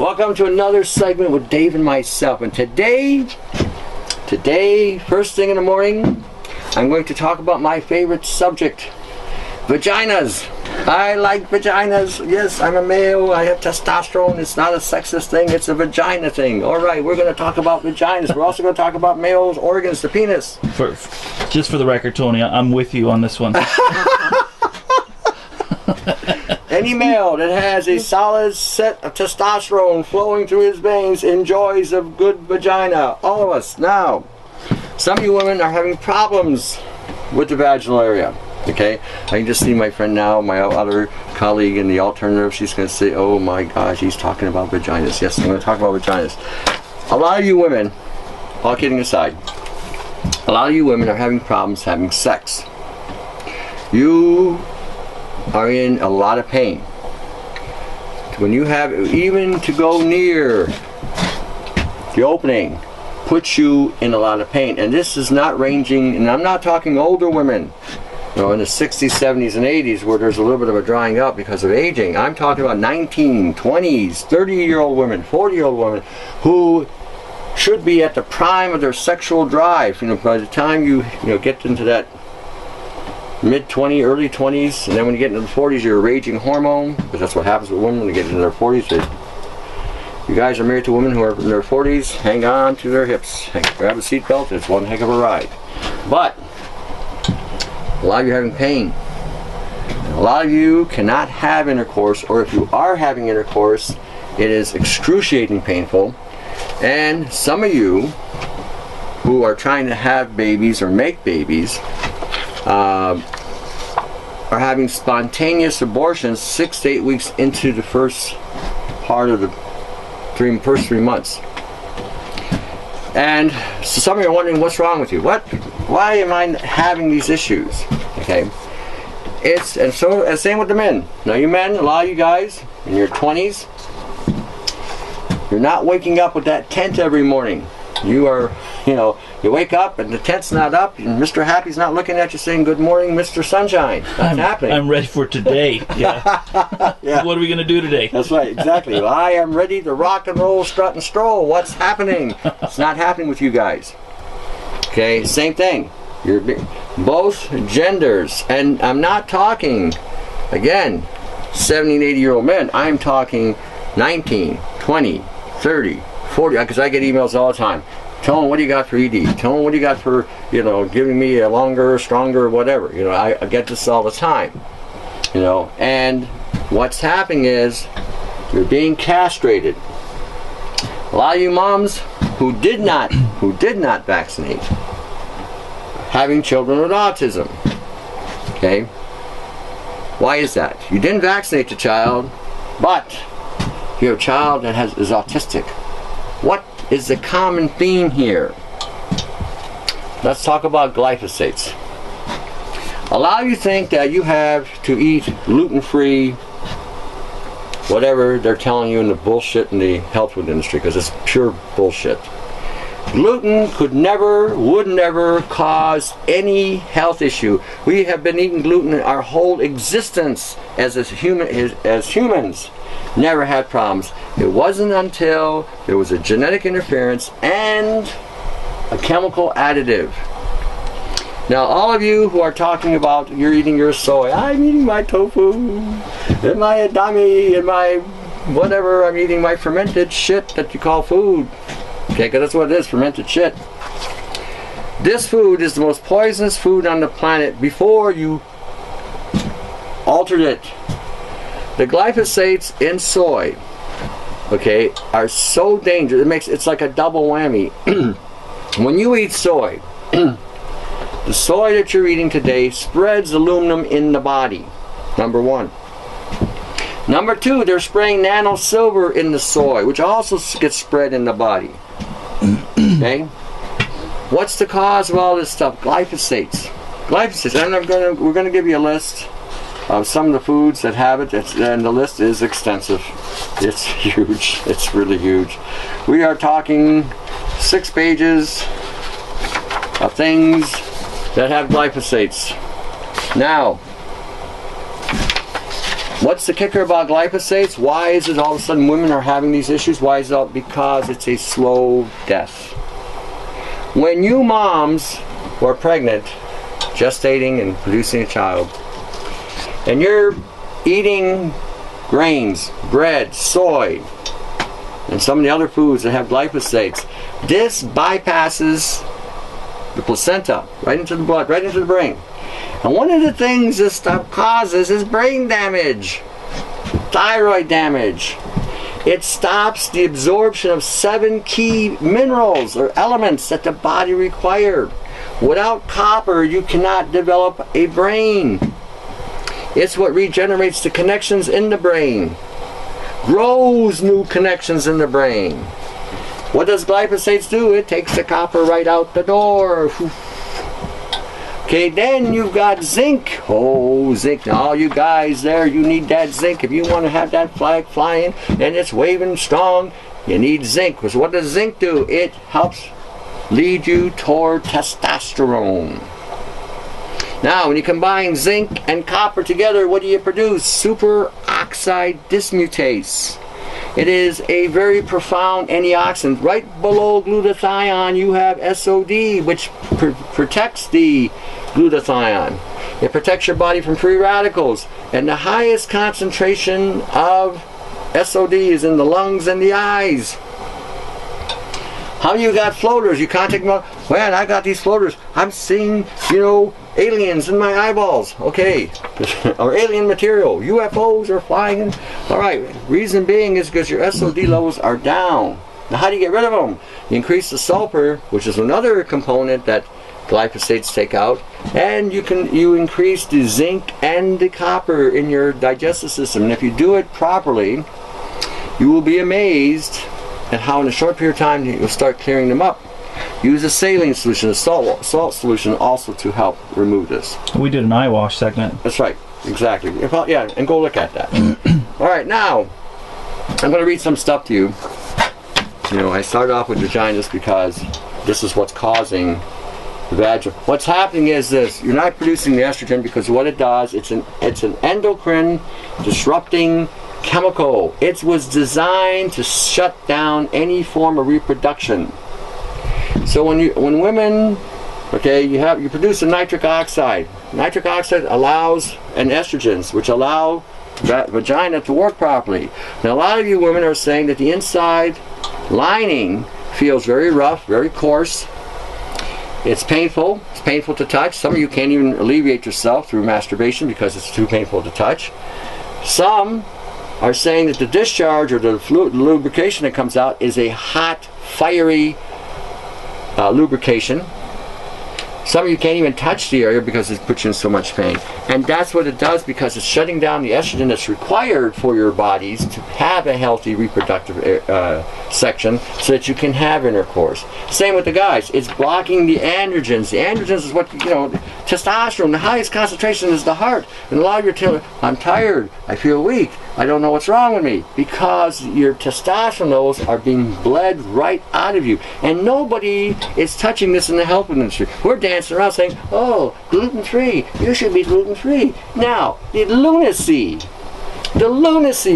Welcome to another segment with Dave and myself. And today, first thing in the morning, I'm going to talk about my favorite subject, vaginas. I like vaginas. Yes, I'm a male. I have testosterone. It's not a sexist thing. It's a vagina thing. All right, we're going to talk about vaginas. We're also going to talk about males' organs, the penis. Just for the record, Tony, I'm with you on this one. Any male that has a solid set of testosterone flowing through his veins enjoys a good vagina. All of us. Now, some of you women are having problems with the vaginal area. Okay, I can just see my friend now, my other colleague in the alternative. She's going to say, oh my gosh, he's talking about vaginas. Yes, I'm going to talk about vaginas. A lot of you women, all kidding aside, a lot of you women are having problems having sex. You are in a lot of pain. When you have, even to go near the opening, puts you in a lot of pain. And this is not ranging, and I'm not talking older women, you know, in the 60s, 70s, and 80s where there's a little bit of a drying up because of aging. I'm talking about 19, 20s, 30-year-old women, 40-year-old women who should be at the prime of their sexual drive. You know, by the time you get into that mid-20s, early 20s, and then when you get into the 40s, you're a raging hormone, because that's what happens with women when they get into their 40s. You guys are married to women who are in their 40s, hang on to their hips, grab a seatbelt, it's one heck of a ride. But a lot of you are having pain. A lot of you cannot have intercourse, or if you are having intercourse, it is excruciating painful. And some of you who are trying to have babies or make babies are having spontaneous abortions 6 to 8 weeks into the first part of the first 3 months. And so some of you are wondering, what's wrong with you? Why am I having these issues? Okay, and same with the men. Now you men, a lot of you guys in your 20s, you're not waking up with that tent every morning. You are, you wake up and the tent's not up, and Mr. Happy's not looking at you saying, good morning, Mr. Sunshine. That's happening. I'm ready for today. Yeah. Yeah. What are we going to do today? That's right, exactly. Well, I am ready to rock and roll, strut and stroll. What's happening? It's not happening with you guys. Okay, same thing. You're both genders, and I'm not talking, again, 70 and 80-year-old men. I'm talking 19, 20, 30, 40, because I get emails all the time. Tell them what do you got for ED. Tell them what do you got for, giving me a longer, stronger, whatever. I get this all the time. And what's happening is you're being castrated. A lot of you moms who did not vaccinate, having children with autism. Okay? Why is that? You didn't vaccinate the child, but you have a child that is autistic. What is the common theme here? Let's talk about glyphosates. A lot of you think that you have to eat gluten-free, whatever they're telling you in the bullshit in the health food industry, because it's pure bullshit. Gluten would never cause any health issue. We have been eating gluten our whole existence as humans. Never had problems. It wasn't until there was a genetic interference and a chemical additive. Now, all of you who are talking about you're eating your soy, I'm eating my tofu, and my edamame, and my whatever, I'm eating my fermented shit that you call food. Okay, because that's what it is, fermented shit. This food is the most poisonous food on the planet before you altered it. The glyphosates in soy, okay, are so dangerous. It's like a double whammy. When you eat soy, the soy that you're eating today spreads aluminum in the body, number one. Number two, they're spraying nano silver in the soy, which also gets spread in the body. Okay? What's the cause of all this stuff? Glyphosates. Glyphosates. And we're going to give you a list of some of the foods that have it, and the list is extensive. It's huge. It's really huge. We are talking 6 pages of things that have glyphosates. Now, What's the kicker about glyphosates? Why is it all of a sudden women are having these issues? Why is it all? Because it's a slow death. When you moms who are pregnant, gestating and producing a child, and you're eating grains, bread, soy, and some of the other foods that have glyphosates, this bypasses the placenta right into the blood, right into the brain. And one of the things this stuff causes is brain damage, thyroid damage. It stops the absorption of 7 key minerals or elements that the body requires. Without copper, you cannot develop a brain. It's what regenerates the connections in the brain, grows new connections in the brain. What does glyphosates do? It takes the copper right out the door. Okay, then you've got zinc. Oh, zinc. Now, all you guys there, you need that zinc. If you want to have that flag flying and it's waving strong, you need zinc. Because what does zinc do? It helps lead you toward testosterone. Now, when you combine zinc and copper together, what do you produce? Superoxide dismutase. It is a very profound antioxidant. Right below glutathione, you have SOD, which protects the glutathione. It protects your body from free radicals. And the highest concentration of SOD is in the lungs and the eyes. How you got floaters? You contact them, man, I got these floaters. I'm seeing, aliens in my eyeballs. Okay. Or alien material. UFOs are flying in. Alright. Reason being is because your SOD levels are down. Now how do you get rid of them? You increase the sulfur, which is another component that glyphosates take out, and you increase the zinc and the copper in your digestive system. And if you do it properly, you will be amazed at how in a short period of time you'll start clearing them up. Use a saline solution, a salt solution also to help remove this. We did an eye wash segment. That's right, exactly. Yeah, and go look at that. Alright, now, I'm going to read some stuff to you. I started off with vaginas because this is what's causing the vaginal. What's happening is this: you're not producing the estrogen because what it does, it's an endocrine disrupting chemical. It was designed to shut down any form of reproduction. So when women, okay, you produce a nitric oxide. Nitric oxide allows and estrogens, which allow that vagina to work properly. Now a lot of you women are saying that the inside lining feels very rough, very coarse. It's painful. It's painful to touch. Some of you can't even alleviate yourself through masturbation because it's too painful to touch. Some are saying that the discharge or the fluid, the lubrication that comes out is a hot, fiery lubrication. Some of you can't even touch the area because it puts you in so much pain. And that's what it does, because it's shutting down the estrogen that's required for your bodies to have a healthy reproductive section so that you can have intercourse. Same with the guys. It's blocking the androgens. The androgens is what, testosterone, the highest concentration is the heart. And a lot of you are telling, I'm tired, I feel weak, I don't know what's wrong with me, because your testosterone levels are being bled right out of you. And nobody is touching this in the health industry. We're dancing around saying, oh, gluten-free, you should be gluten-free. Now, the lunacy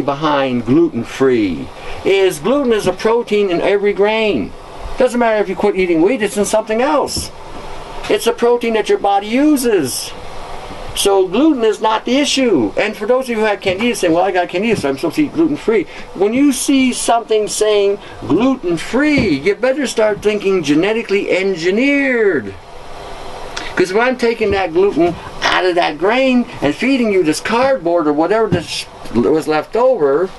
behind gluten-free is gluten is a protein in every grain. Doesn't matter if you quit eating wheat, it's in something else. It's a protein that your body uses. So gluten is not the issue. And for those of you who have candida saying, well, I got candida, so I'm supposed to eat gluten-free. When you see something saying gluten-free, you better start thinking genetically engineered. Because if I'm taking that gluten out of that grain and feeding you this cardboard or whatever was left over,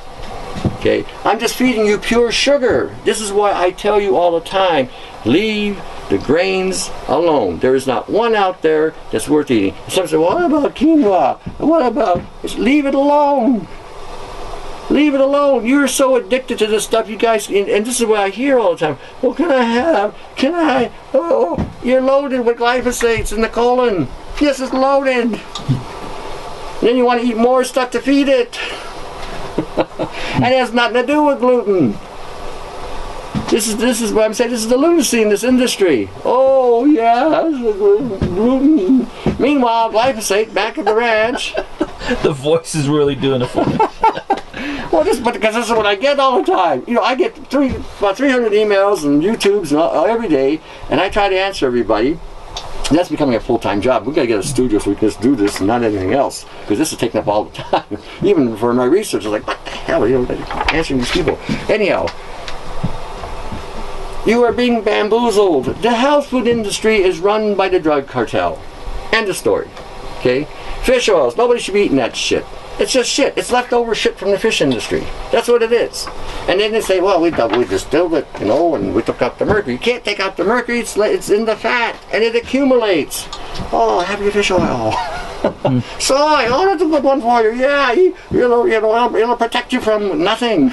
okay, I'm just feeding you pure sugar. This is why I tell you all the time, leave the grains alone. There is not one out there that's worth eating. Some say, well, what about quinoa? What about? Leave it alone. Leave it alone. You're so addicted to this stuff, you guys, and this is what I hear all the time. Well, oh, you're loaded with glyphosates in the colon. Yes, it's loaded. Then you want to eat more stuff to feed it. And it has nothing to do with gluten. This is what I'm saying. This is the lunacy in this industry. Oh yeah, gluten. Meanwhile, glyphosate back at the ranch The voice is really doing it for me. Well, because this is what I get all the time. You know, I get about 300 emails and YouTubes and every day, and I try to answer everybody. And that's becoming a full-time job. We got to get a studio so we can just do this and not anything else, because this is taking up all the time. Even for my research, I was like, what the hell, you know, answering these people. Anyhow, you are being bamboozled. The health food industry is run by the drug cartel. End of story. Okay? Fish oils. Nobody should be eating that shit. It's just shit. It's leftover shit from the fish industry. That's what it is. And then they say, well, we distilled it, you know, and we took out the mercury. You can't take out the mercury. It's in the fat, and it accumulates. Oh, have your fish oil. Soy. Oh, that's a good one for you. Yeah, it'll protect you from nothing.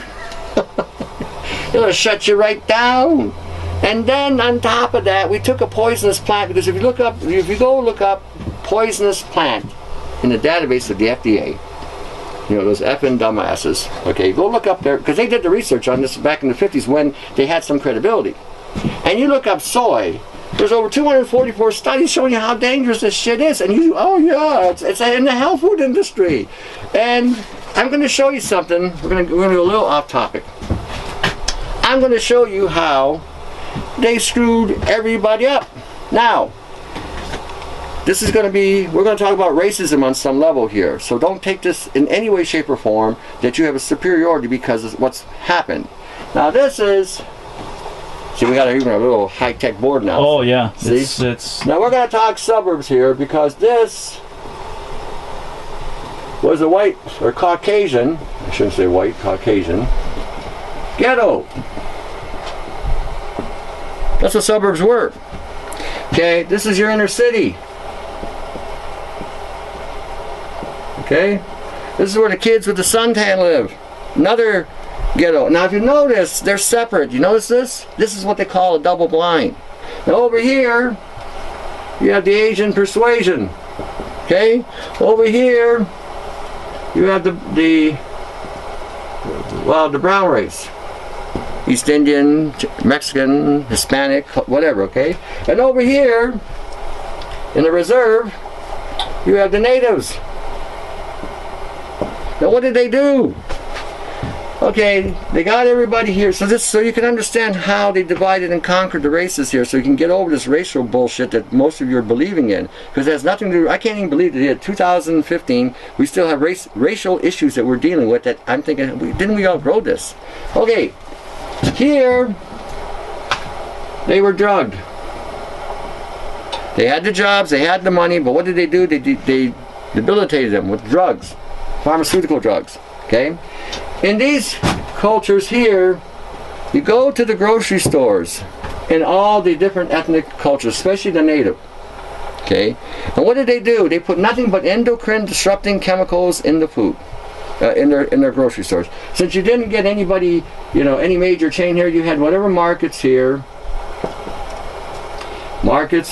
It'll shut you right down. And then on top of that, we took a poisonous plant, because if you go look up poisonous plant in the database of the FDA, you know, those effing dumbasses, okay, go look up there, because they did the research on this back in the 50s when they had some credibility. And you look up soy, there's over 244 studies showing you how dangerous this shit is. And you, oh yeah, it's in the health food industry. And I'm going to show you something. We're going to go a little off topic. I'm going to show you how they screwed everybody up. Now, this is going to be, we're going to talk about racism on some level here. So don't take this in any way, shape, or form that you have a superiority because of what's happened. Now this is, see, we got even a little high-tech board now. Oh yeah. See? It's now we're going to talk suburbs here, because this was a white, or Caucasian, I shouldn't say white, Caucasian, ghetto. That's what suburbs were. Okay, this is your inner city. Okay, this is where the kids with the suntan live. Another ghetto. Now if you notice, they're separate. You notice this? This is what they call a double blind. Now over here, you have the Asian persuasion. Okay, over here, you have the brown race. East Indian, Mexican, Hispanic, whatever, okay? And over here, in the reserve, you have the natives. Now what did they do? Okay, they got everybody here, so you can understand how they divided and conquered the races here, so you can get over this racial bullshit that most of you are believing in, because it has nothing to do, I can't even believe that in 2015, we still have racial issues that we're dealing with that I'm thinking, didn't we outgrow this? Okay. Here, they were drugged. They had the jobs, they had the money, but what did they do? They debilitated them with drugs, pharmaceutical drugs, okay? In these cultures here, you go to the grocery stores in all the different ethnic cultures, especially the native, okay? And what did they do? They put nothing but endocrine disrupting chemicals in the food. In their grocery stores. Since you didn't get anybody, you know, any major chain here, you had whatever markets here, markets.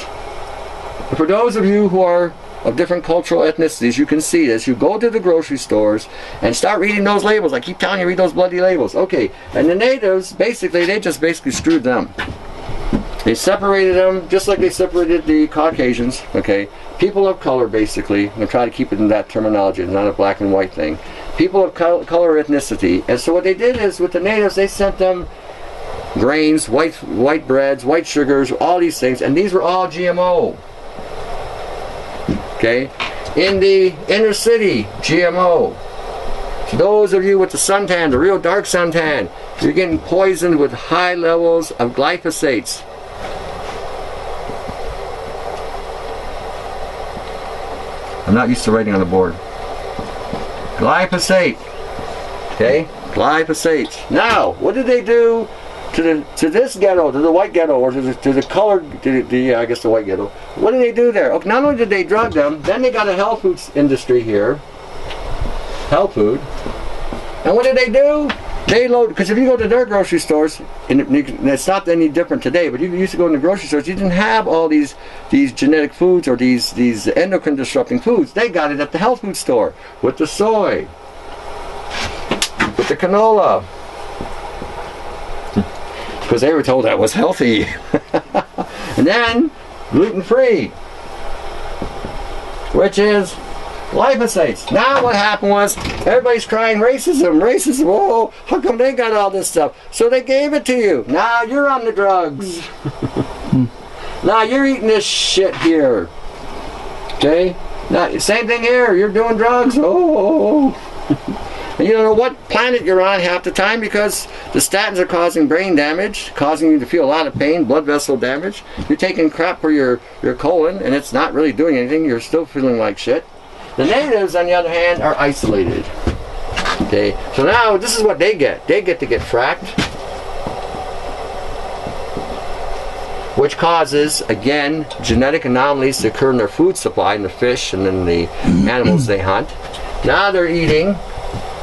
And for those of you who are of different cultural ethnicities, you can see this. You go to the grocery stores and start reading those labels. I keep telling you, read those bloody labels. Okay, and the natives, basically, they just screwed them. They separated them just like they separated the Caucasians, okay? People of color, basically. I'm going to try to keep it in that terminology. It's not a black and white thing. People of color ethnicity. And so what they did is, with the natives, they sent them grains, white breads, white sugars, all these things. And these were all GMO. Okay? In the inner city, GMO. So those of you with the suntan, the real dark suntan, you're getting poisoned with high levels of glyphosates. I'm not used to writing on the board. Glyphosate. Okay? Glyphosate. Now, what did they do to this ghetto, to the white ghetto, or to the colored, I guess the white ghetto? What did they do there? Okay, not only did they drug them, then they got a health food industry here. Health food. And what did they do? They load, because if you go to their grocery stores, and it's not any different today, but you used to go in the grocery stores, you didn't have all these genetic foods or these endocrine disrupting foods. They got it at the health food store with the soy, with the canola, because they were told that was healthy. And then gluten-free. which is glyphosates. Now what happened was everybody's crying racism, racism. Oh, how come they got all this stuff? So they gave it to you. Now you're on the drugs. Now you're eating this shit here. Okay? Now same thing here. You're doing drugs. Oh. And you don't know what planet you're on half the time because the statins are causing brain damage, causing you to feel a lot of pain, blood vessel damage. You're taking crap for your colon and it's not really doing anything. You're still feeling like shit. The natives, on the other hand, are isolated. Okay, so now this is what they get. They get to get fracked, which causes, again, genetic anomalies to occur in their food supply, in the fish and in the animals they hunt. Now they're eating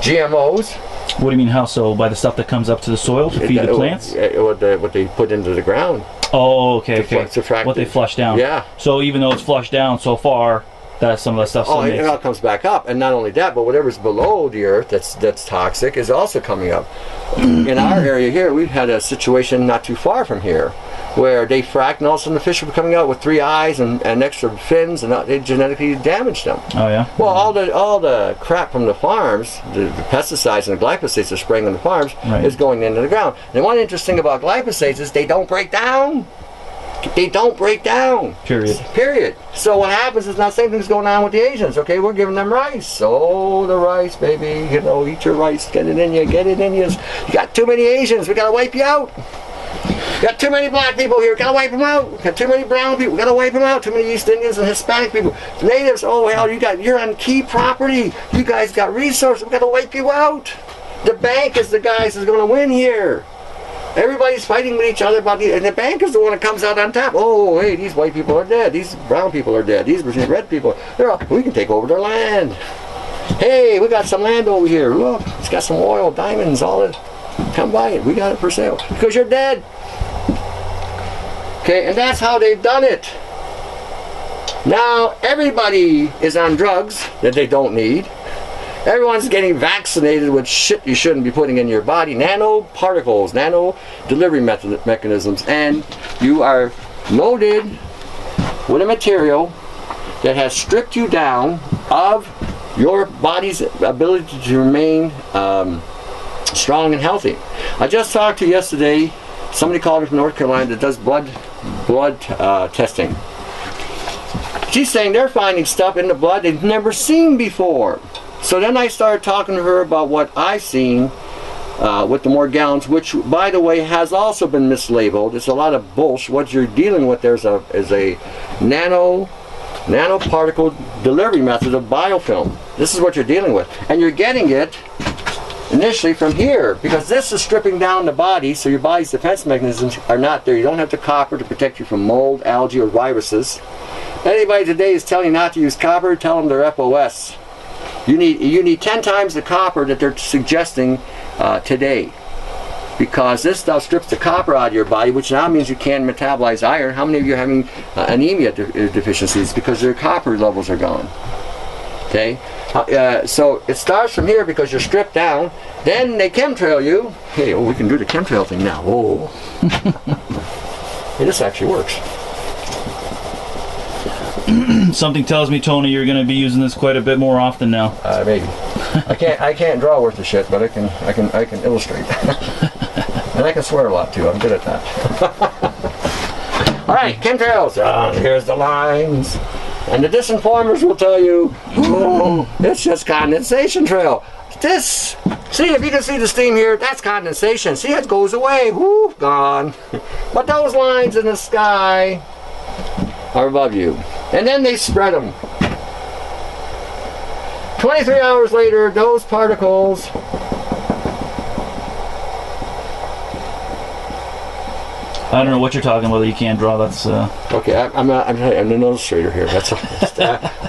GMOs. What do you mean, how so? By the stuff that comes up to the soil to feed the plants? What they put into the ground. Oh, okay, okay. What they flush down. Yeah. So even though it's flushed down so far, that some of that stuff still it all comes back up, and not only that, but whatever's below the earth that's toxic is also coming up. In our area here, we've had a situation not too far from here where they fracked and all of a sudden the fish were coming out with 3 eyes and extra fins, and they genetically damaged them. Oh yeah. Well, all the crap from the farms, the pesticides and the glyphosates they're spraying on the farms, is going into the ground. And one interesting thing about glyphosates is they don't break down. They don't break down. Period. So what happens is now the same thing's going on with the Asians. Okay, we're giving them rice. Oh, the rice, baby. You know, eat your rice. Get it in you. Get it in you. You got too many Asians. We gotta wipe you out. You got too many black people here. Gotta wipe them out. You got too many brown people. Gotta wipe them out. Too many East Indians and Hispanic people. The natives. Oh hell, you're on key property. You guys got resources. We gotta wipe you out. The bank is the guys who's gonna win here. Everybody's fighting with each other about and the bank is the one that comes out on top. Oh, hey, these white people are dead. These brown people are dead. These red people, we can take over their land. Hey, we got some land over here. Look, it's got some oil, diamonds, all that. Come buy it. We got it for sale. Because you're dead. Okay, and that's how they've done it. Now, everybody is on drugs that they don't need. Everyone's getting vaccinated with shit you shouldn't be putting in your body. Nanoparticles, nano delivery mechanisms. And you are loaded with a material that has stripped you down of your body's ability to remain strong and healthy. I just talked to yesterday, somebody called me from North Carolina that does blood testing. She's saying they're finding stuff in the blood they've never seen before. So then I started talking to her about what I've seen with the Morgellons, which, by the way, has also been mislabeled. It's a lot of bullshit. What you're dealing with there is a nanoparticle delivery method of biofilm. This is what you're dealing with. And you're getting it initially from here, because this is stripping down the body, so your body's defense mechanisms are not there. You don't have the copper to protect you from mold, algae, or viruses. Anybody today is telling you not to use copper, tell them they're FOS. You need 10 times the copper that they're suggesting today, because this stuff strips the copper out of your body, which now means you can't metabolize iron. How many of you are having anemia deficiencies because your copper levels are gone? Okay, so it starts from here because you're stripped down. Then they chemtrail you. Hey, we can do the chemtrail thing now. Oh, hey, this actually works. Something tells me, Tony, you're going to be using this quite a bit more often now. Maybe. I can't draw worth of shit, but I can illustrate. And I can swear a lot too. I'm good at that. All right, chemtrails. Here's the lines. And the disinformers will tell you, oh, it's just condensation trail. See, if you can see the steam here, that's condensation. See, it goes away. Whoo, gone. But those lines in the sky are above you. And then they spread them. 23 hours later, those particles I don't know what you're talking about. You can't draw. That's okay. I'm an illustrator here. That's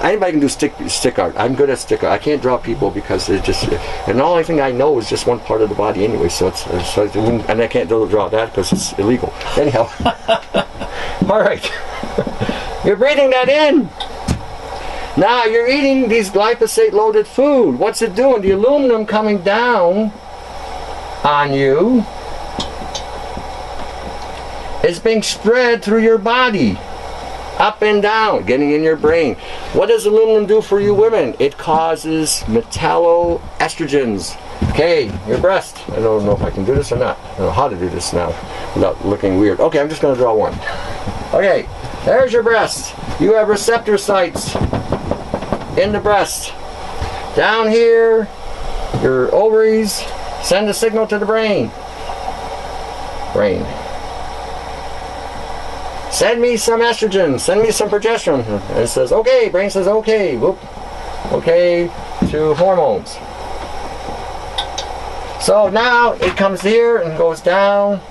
anybody can do stick art. I'm good at stick art. I can't draw people because it just, and the only thing I know is just one part of the body anyway. So and I can't draw that because it's illegal. Anyhow, all right. You're breathing that in. Now you're eating these glyphosate-loaded food. What's it doing? The aluminum coming down on you is being spread through your body. up and down, getting in your brain. What does aluminum do for you women? It causes metalloestrogens. Okay, your breast. I don't know if I can do this or not. I don't know how to do this now without looking weird. Okay, I'm just going to draw one. Okay, there's your breast. You have receptor sites in the breast. Down here, your ovaries send a signal to the brain. Brain. Send me some estrogen, send me some progesterone. And it says, okay, brain says, okay, whoop. Okay, to hormones. So now it comes here and goes down,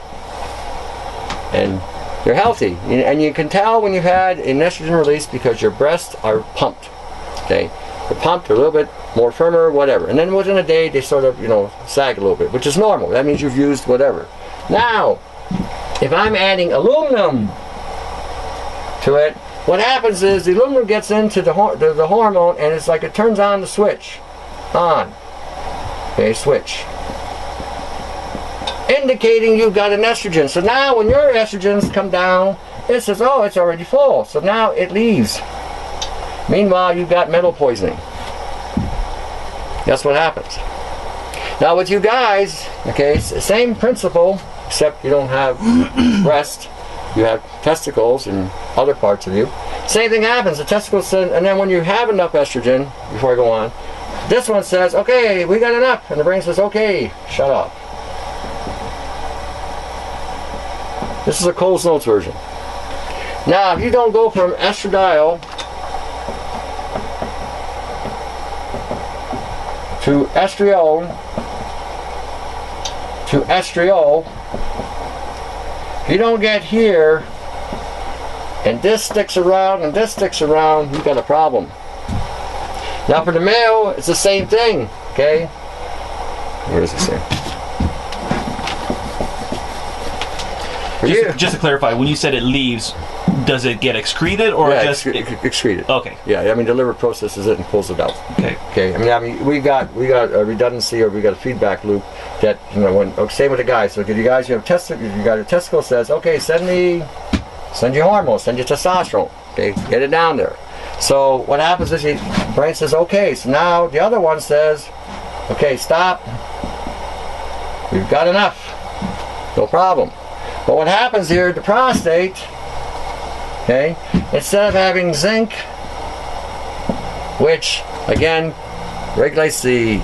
and you're healthy. And you can tell when you've had an estrogen release because your breasts are pumped. Okay, they're pumped, they're a little bit more firmer, whatever. And then within a day, they sort of, you know, sag a little bit, which is normal. That means you've used whatever. Now, if I'm adding aluminum to it, what happens is the aluminum gets into the hormone, and it's like it turns on the switch. On. Okay, switch. Indicating you've got an estrogen. So now when your estrogens come down, it says, oh, it's already full. So now it leaves. Meanwhile, you've got metal poisoning. That's what happens. Now with you guys, okay, same principle, except you don't have breast, you have testicles and other parts of you. Same thing happens. The testicles send, and then when you have enough estrogen, before I go on, this one says, okay, we got enough. And the brain says, okay, shut up. This is a Coles Notes version. Now, if you don't go from estradiol to estriol to estriol, if you don't get here, and this sticks around and this sticks around, you've got a problem. Now for the male, it's the same thing, okay? Where does it say? Just to clarify, when you said it leaves, does it get excreted or just excreted? Okay. Yeah, I mean the liver processes it and pulls it out. Okay. Okay. I mean we got a redundancy, or we got a feedback loop that, you know, when same with the guys. So if you guys, you have you got a testicle says, okay, send your hormones, send your testosterone. Okay, get it down there. So what happens is the brain says, okay. So now the other one says, okay, stop. We've got enough. No problem. But what happens here, the prostate, okay, instead of having zinc, which again regulates the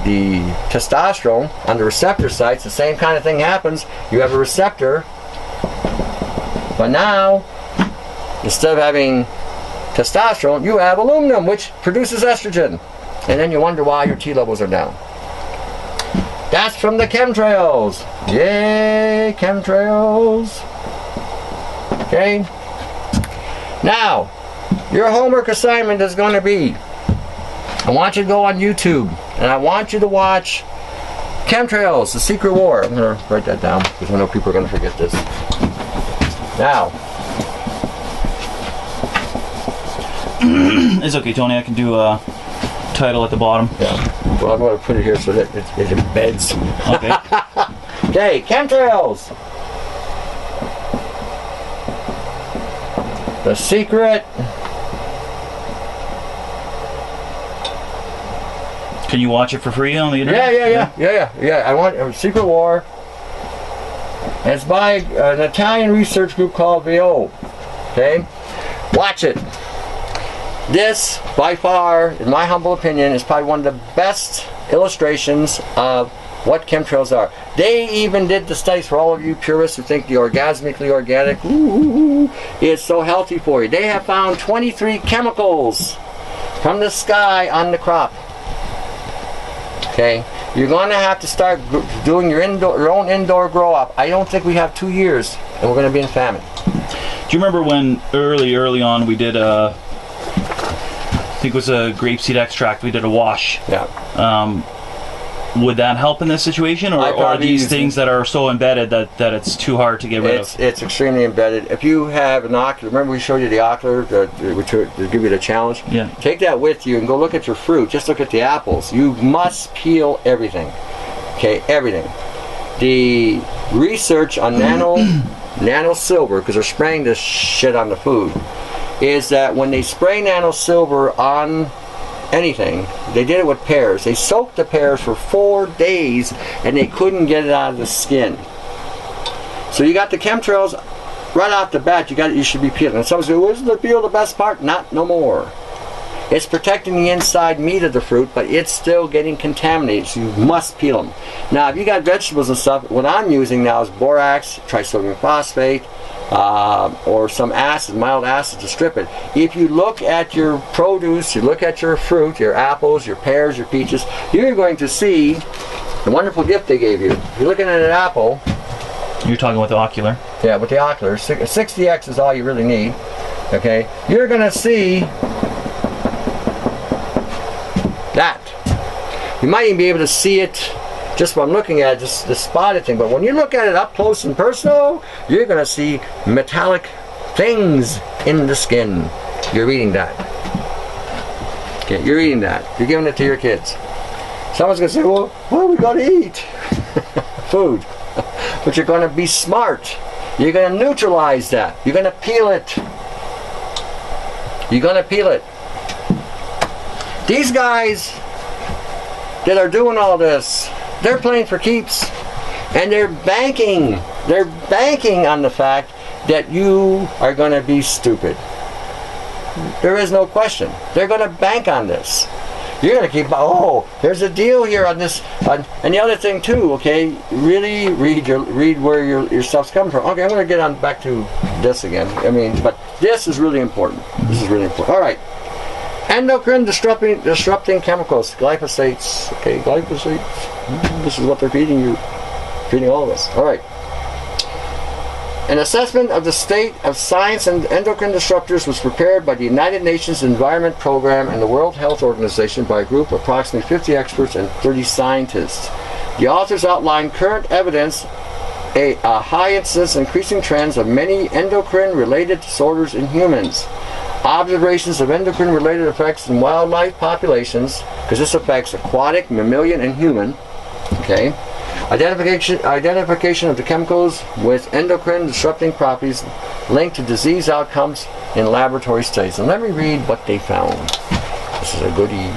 testosterone on the receptor sites, the same kind of thing happens. You have a receptor, but now instead of having testosterone, you have aluminum, which produces estrogen, and then you wonder why your T levels are down. That's from the chemtrails. Yay, chemtrails. Okay. Now, your homework assignment is going to be, I want you to go on YouTube, and I want you to watch Chemtrails, The Secret War. I'm going to write that down, because I know people are going to forget this. Now. It's okay, Tony. I can do a title at the bottom. Yeah. Well, I'm going to put it here so that it embeds. Okay. Okay, chemtrails. The secret. Can you watch it for free on the internet? Yeah. I want a Secret War. And it's by an Italian research group called VO. Okay? Watch it. This, by far, in my humble opinion, is probably one of the best illustrations of what chemtrails are. They even did the studies for all of you purists who think the orgasmically organic is so healthy for you. They have found 23 chemicals from the sky on the crop. Okay, you're going to have to start doing your own indoor grow up. I don't think we have 2 years, and we're going to be in famine. Do you remember when early on we did I think it was a grapeseed extract. We did a wash. Yeah. Would that help in this situation, or are these things that are so embedded that it's too hard to get rid of? It's extremely embedded. If you have an ocular, remember we showed you the ocular, which to give you the challenge? Yeah. Take that with you and go look at your fruit. Just look at the apples. You must peel everything. Okay, everything. The research on nano silver, because they're spraying this shit on the food, is that when they spray nano silver on anything, they did it with pears. They soaked the pears for 4 days and they couldn't get it out of the skin. So you got the chemtrails right off the bat. You should be peeling. And someone says, well, isn't the peel the best part? Not no more. It's protecting the inside meat of the fruit, but it's still getting contaminated, so you must peel them. Now, if you got vegetables and stuff, what I'm using now is borax, trisodium phosphate, or some acid, mild acid to strip it. If you look at your produce, you look at your fruit, your apples, your pears, your peaches, you're going to see the wonderful gift they gave you. If you're looking at an apple... You're talking with the ocular? Yeah, with the ocular. 60x is all you really need. Okay? You're going to see that. You might even be able to see it just from looking at it, just the spotted thing. But when you look at it up close and personal, you're going to see metallic things in the skin. You're eating that. Okay, you're eating that. You're giving it to your kids. Someone's going to say, well, what are we going to eat? Food. But you're going to be smart. You're going to neutralize that. You're going to peel it. You're going to peel it. These guys that are doing all this, they're playing for keeps. And they're banking. They're banking on the fact that you are going to be stupid. There is no question. They're going to bank on this. You're going to keep, oh, there's a deal here on this. And the other thing too, okay, really read where your stuff's coming from. Okay, I'm going to get on back to this again. I mean, but this is really important. This is really important. All right. Endocrine disrupting chemicals, glyphosates. Okay, glyphosates. This is what they're feeding you. Feeding all of us. All right. An assessment of the state of science and endocrine disruptors was prepared by the United Nations Environment Program and the World Health Organization by a group of approximately 50 experts and 30 scientists. The authors outlined current evidence, a high incidence, increasing trends of many endocrine-related disorders in humans, observations of endocrine-related effects in wildlife populations, because this affects aquatic, mammalian, and human. Okay. Identification of the chemicals with endocrine disrupting properties linked to disease outcomes in laboratory studies. And let me read what they found. This is a goodie.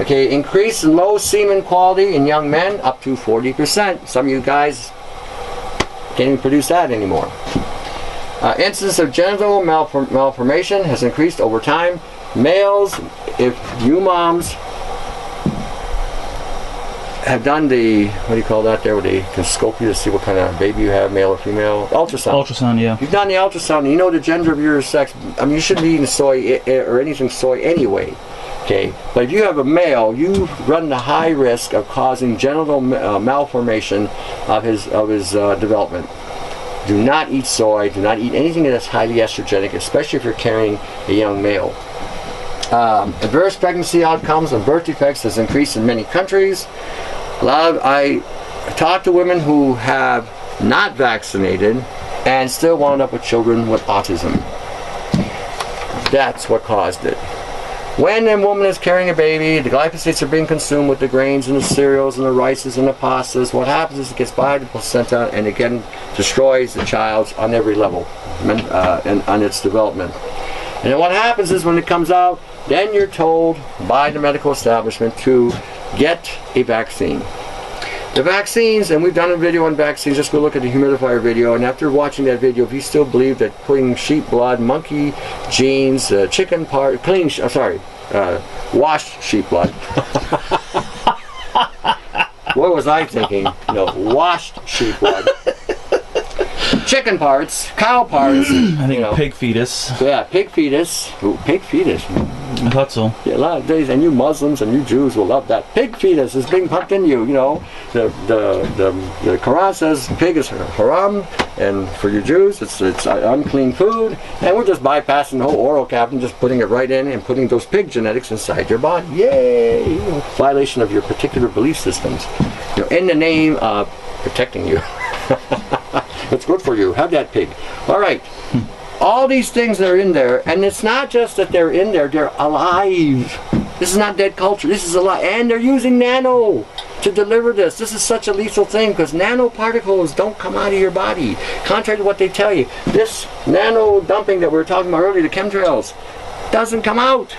Okay, increase in low semen quality in young men up to 40%. Some of you guys can't even produce that anymore. Incidence of genital malformation has increased over time. Males, if you moms have done the, what do you call that there, where they can scope you to see what kind of baby you have, male or female? Ultrasound. Ultrasound, yeah. You've done the ultrasound, and you know the gender of your sex. I mean, you shouldn't be eating soy or anything soy anyway. Okay, but if you have a male, you run the high risk of causing genital malformation of his development. Do not eat soy. Do not eat anything that's highly estrogenic, especially if you're carrying a young male. Adverse pregnancy outcomes and birth defects has increased in many countries. I talk to women who have not vaccinated and still wound up with children with autism. That's what caused it. When a woman is carrying a baby, the glyphosates are being consumed with the grains and the cereals and the rices and the pastas. What happens is it gets by the placenta and again destroys the child on every level and on its development. And then what happens is when it comes out, then you're told by the medical establishment to get a vaccine. The vaccines, and we've done a video on vaccines, just go look at the humidifier video, and after watching that video, if you still believe that putting sheep blood, monkey genes, chicken part, washed sheep blood. What was I thinking? No, washed sheep blood. Chicken parts, cow parts. I think pig fetus. Yeah, pig fetus. Ooh, pig fetus. I thought so. Yeah, a lot of days, and you Muslims and you Jews will love that. Pig fetus is being pumped in you. You know, the Quran says pig is haram, and for you Jews, it's unclean food, and we're just bypassing the whole oral cavity and just putting it right in and putting those pig genetics inside your body. Yay! Violation of your particular belief systems. In the name of protecting you. It's good for you. Have that pig. All right. All these things that are in there, and it's not just that they're in there, they're alive. This is not dead culture. This is alive. And they're using nano. to deliver this. This is such a lethal thing because nanoparticles don't come out of your body. Contrary to what they tell you, this nano dumping that we were talking about earlier, the chemtrails, doesn't come out.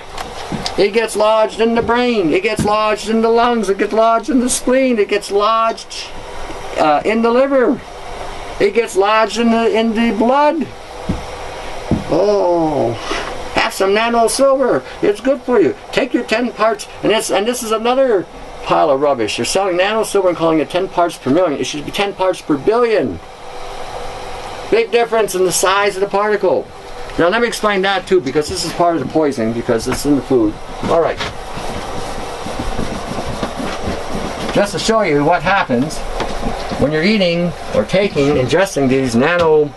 It gets lodged in the brain. It gets lodged in the lungs. It gets lodged in the spleen. It gets lodged in the liver. It gets lodged in the blood. Oh, have some nano silver. It's good for you. Take your 10 parts, and this is another pile of rubbish. You're selling nano silver and calling it 10 parts per million. It should be 10 parts per billion. Big difference in the size of the particle. Now let me explain that too, because this is part of the poisoning, because it's in the food. All right. Just to show you what happens when you're eating or ingesting these nano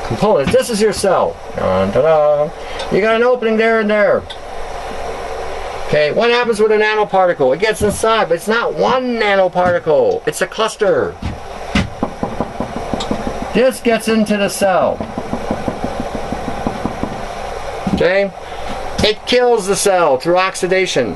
components. This is your cell. Dun, dun, dun. You got an opening there and there. Okay, what happens with a nanoparticle? It gets inside, but it's not one nanoparticle. It's a cluster. This gets into the cell. Okay? It kills the cell through oxidation.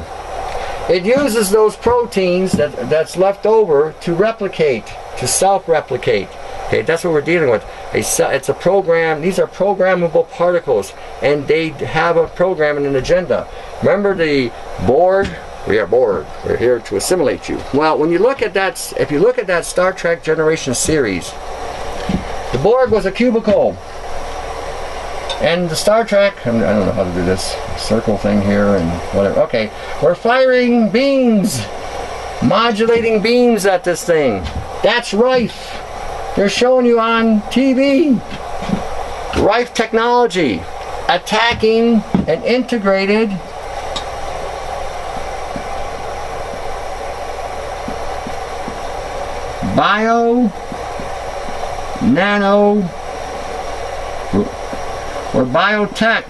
It uses those proteins that's left over to replicate, to self-replicate. Okay, that's what we're dealing with. It's a program. These are programmable particles, and they have a program and an agenda. Remember the Borg? We are Borg. We're here to assimilate you. Well, when you look at that, if you look at that Star Trek Generation series, the Borg was a cubicle. And the Star Trek, I don't know how to do this circle thing here and whatever. Okay, we're firing beams, modulating beams at this thing. That's Rife. They're showing you on TV. Rife technology, attacking an integrated nano, or biotech,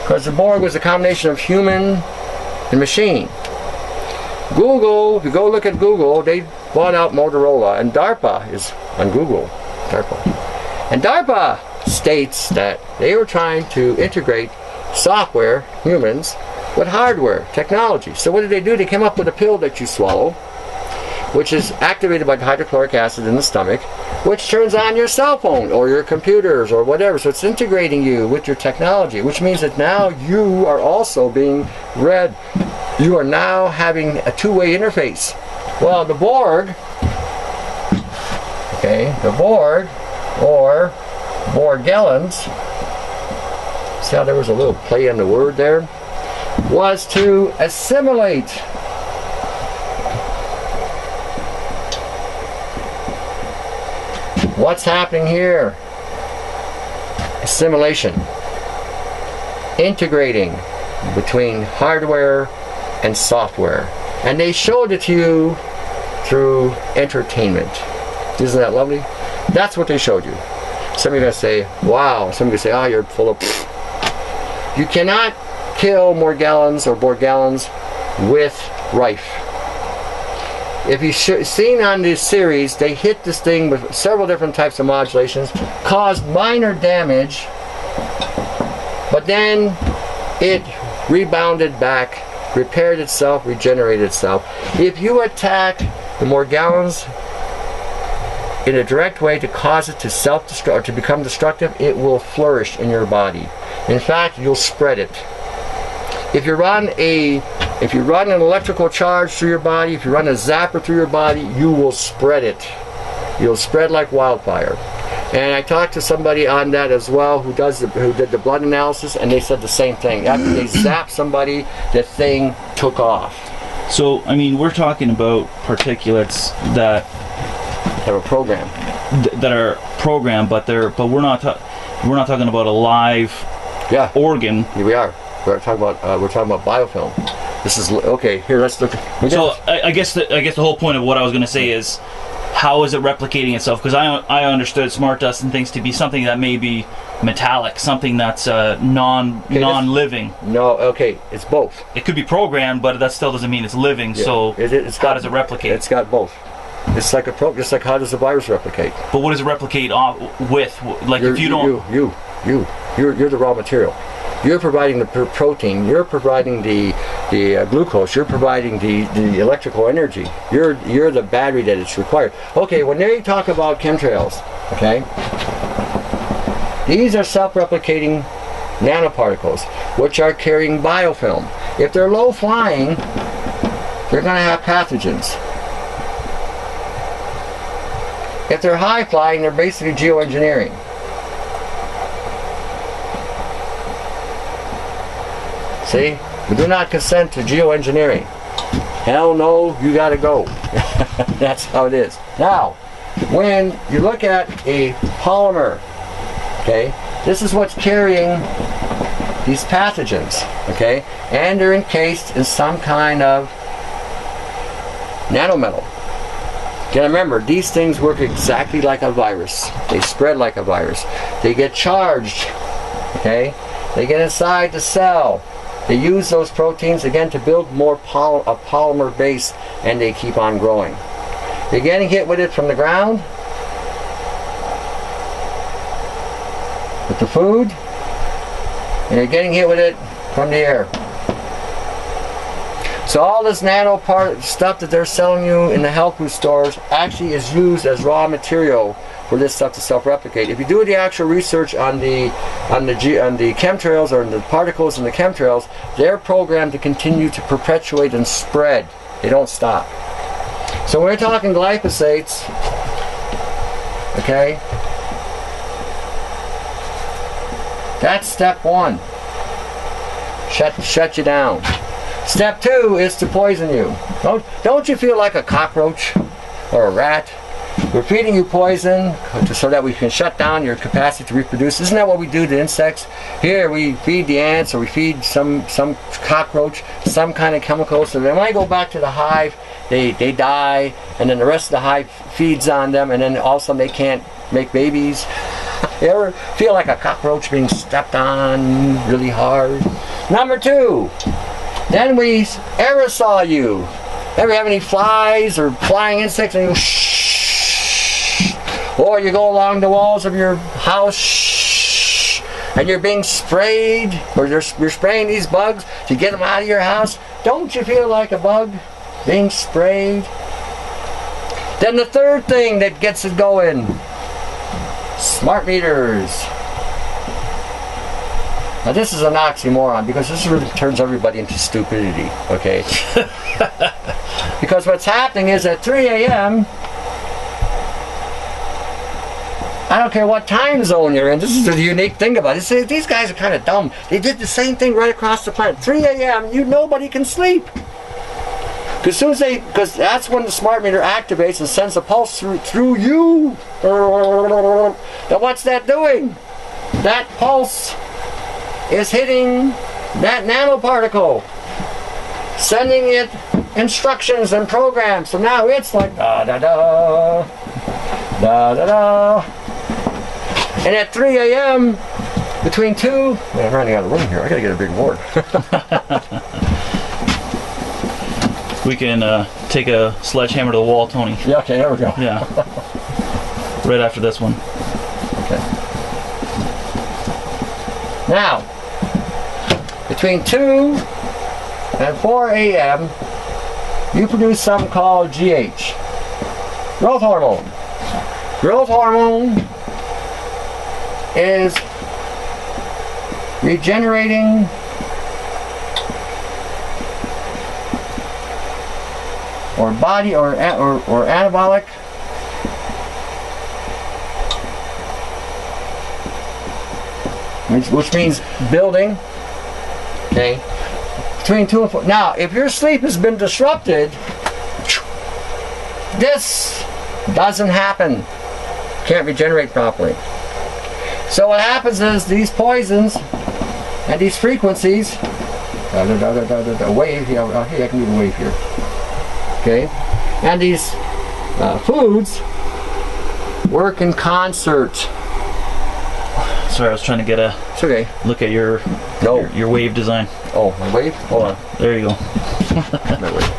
because the Borg was a combination of human and machine. Google, if you go look at Google, they bought out Motorola, and DARPA is on Google. DARPA. And DARPA states that they were trying to integrate software, humans, with hardware, technology. So what did they do? They came up with a pill that you swallow, which is activated by hydrochloric acid in the stomach, which turns on your cell phone or your computers or whatever. So it's integrating you with your technology, which means that now you are also being read. You are now having a two-way interface. Well, the Borg, okay, the Borg, or Borgellans, see how there was a little play on the word there, was to assimilate what's happening here. Assimilation. Integrating between hardware and software. And they showed it to you through entertainment. Isn't that lovely? That's what they showed you. Some of you are going to say, wow. Some of you say, oh, you're full of... You cannot kill Morgellons or Borgellons with Rife. If you've seen on this series, they hit this thing with several different types of modulations, caused minor damage, but then it rebounded back, repaired itself, regenerated itself. If you attack the Morgellons in a direct way to cause it to self-destruct or to become destructive, it will flourish in your body. In fact, you'll spread it. If you run an electrical charge through your body, if you run a zapper through your body, you will spread it. You'll spread like wildfire. And I talked to somebody on that as well who did the blood analysis, and they said the same thing. After they zapped somebody, the thing took off. So, I mean, we're talking about particulates that are programmed. That are programmed, but we're not talking about a live organ. Here we are. We're talking about biofilm. This is okay. Here, let's look. So I guess the whole point of what I was going to say is, how is it replicating itself? Because I understood smart dust and things to be something that may be metallic, something that's non-living. No, okay, it's both. It could be programmed, but that still doesn't mean it's living. Yeah. So how does it replicate? It's got both. It's like just like how does a virus replicate? But what does it replicate with? Like if you don't, you're the raw material. You're providing the protein. You're providing the glucose. You're providing the electrical energy. You're the battery that it's required. Okay, when they talk about chemtrails, okay, these are self-replicating nanoparticles, which are carrying biofilm. If they're low flying, they're going to have pathogens. If they're high flying, they're basically geoengineering. See? We do not consent to geoengineering. Hell no, you gotta go. That's how it is. Now, when you look at a polymer, okay, this is what's carrying these pathogens, okay, and they're encased in some kind of nanometal. You gotta remember, these things work exactly like a virus. They spread like a virus. They get charged, okay? They get inside the cell. They use those proteins again to build more a polymer base, and they keep on growing. You're getting hit with it from the ground, with the food, and you're getting hit with it from the air. So all this nano stuff that they're selling you in the health food stores actually is used as raw material for this stuff to self-replicate. If you do the actual research on the chemtrails, or the particles in the chemtrails, they're programmed to continue to perpetuate and spread. They don't stop. So when we're talking glyphosates, okay, that's step one. Shut you down. Step two is to poison you. Don't you feel like a cockroach or a rat? We're feeding you poison so that we can shut down your capacity to reproduce. Isn't that what we do to insects? Here we feed the ants, or we feed some cockroach some kind of chemical, so then when I go back to the hive, they die, and then the rest of the hive feeds on them, and then all of a sudden they can't make babies. You ever feel like a cockroach being stepped on really hard? Number two, then we aerosol you. Ever have any flies or flying insects and you shh, or you go along the walls of your house shh, and you're being sprayed, or you're spraying these bugs to get them out of your house? Don't you feel like a bug being sprayed? Then the third thing that gets it going, smart meters. Now this is an oxymoron, because this really turns everybody into stupidity, okay? Because what's happening is at 3 a.m., I don't care what time zone you're in, this is the unique thing about it. These guys are kind of dumb. They did the same thing right across the planet. 3 a.m., nobody can sleep. Because that's when the smart meter activates and sends a pulse through you. Now what's that doing? That pulse is hitting that nanoparticle, sending it instructions and programs. So now it's like da da da, da da da. And at 3 a.m., between 2, I'm running out of room here. I gotta get a big board. We can take a sledgehammer to the wall, Tony. Yeah, okay, there we go. Yeah. Right after this one. Okay. Now, between 2 and 4 a.m., you produce something called GH, growth hormone. Growth hormone is regenerating or body or anabolic which means building, okay, between 2 and 4. Now, if your sleep has been disrupted, this doesn't happen. Can't regenerate properly. So what happens is these poisons and these frequencies, wave here, hey, I can do the wave here, okay, and these foods work in concert. Sorry, I was trying to get a look at your wave design. Oh, my wave? Hold on. There you go. My wave.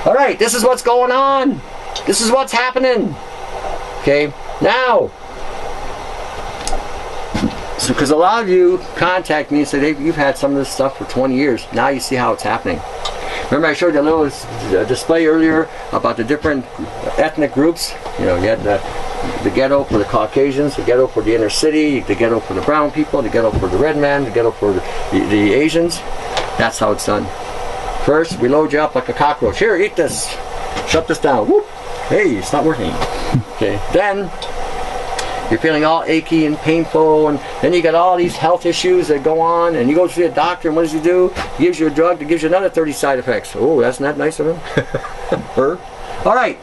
All right, this is what's going on. This is what's happening. Okay, now because a lot of you contact me and say, "Hey, you've had some of this stuff for 20 years. Now you see how it's happening." Remember I showed you a little display earlier about the different ethnic groups? You know, you had the ghetto for the Caucasians, the ghetto for the inner city, the ghetto for the brown people, the ghetto for the red man, the ghetto for the Asians. That's how it's done. First, we load you up like a cockroach. Here, eat this. Shut this down. Whoop. Hey, it's not working. Okay. Then you're feeling all achy and painful, and then you got all these health issues that go on, and you go see a doctor, and what does he do? He gives you a drug that gives you another 30 side effects. Oh, that's not nice of him. Her. All right.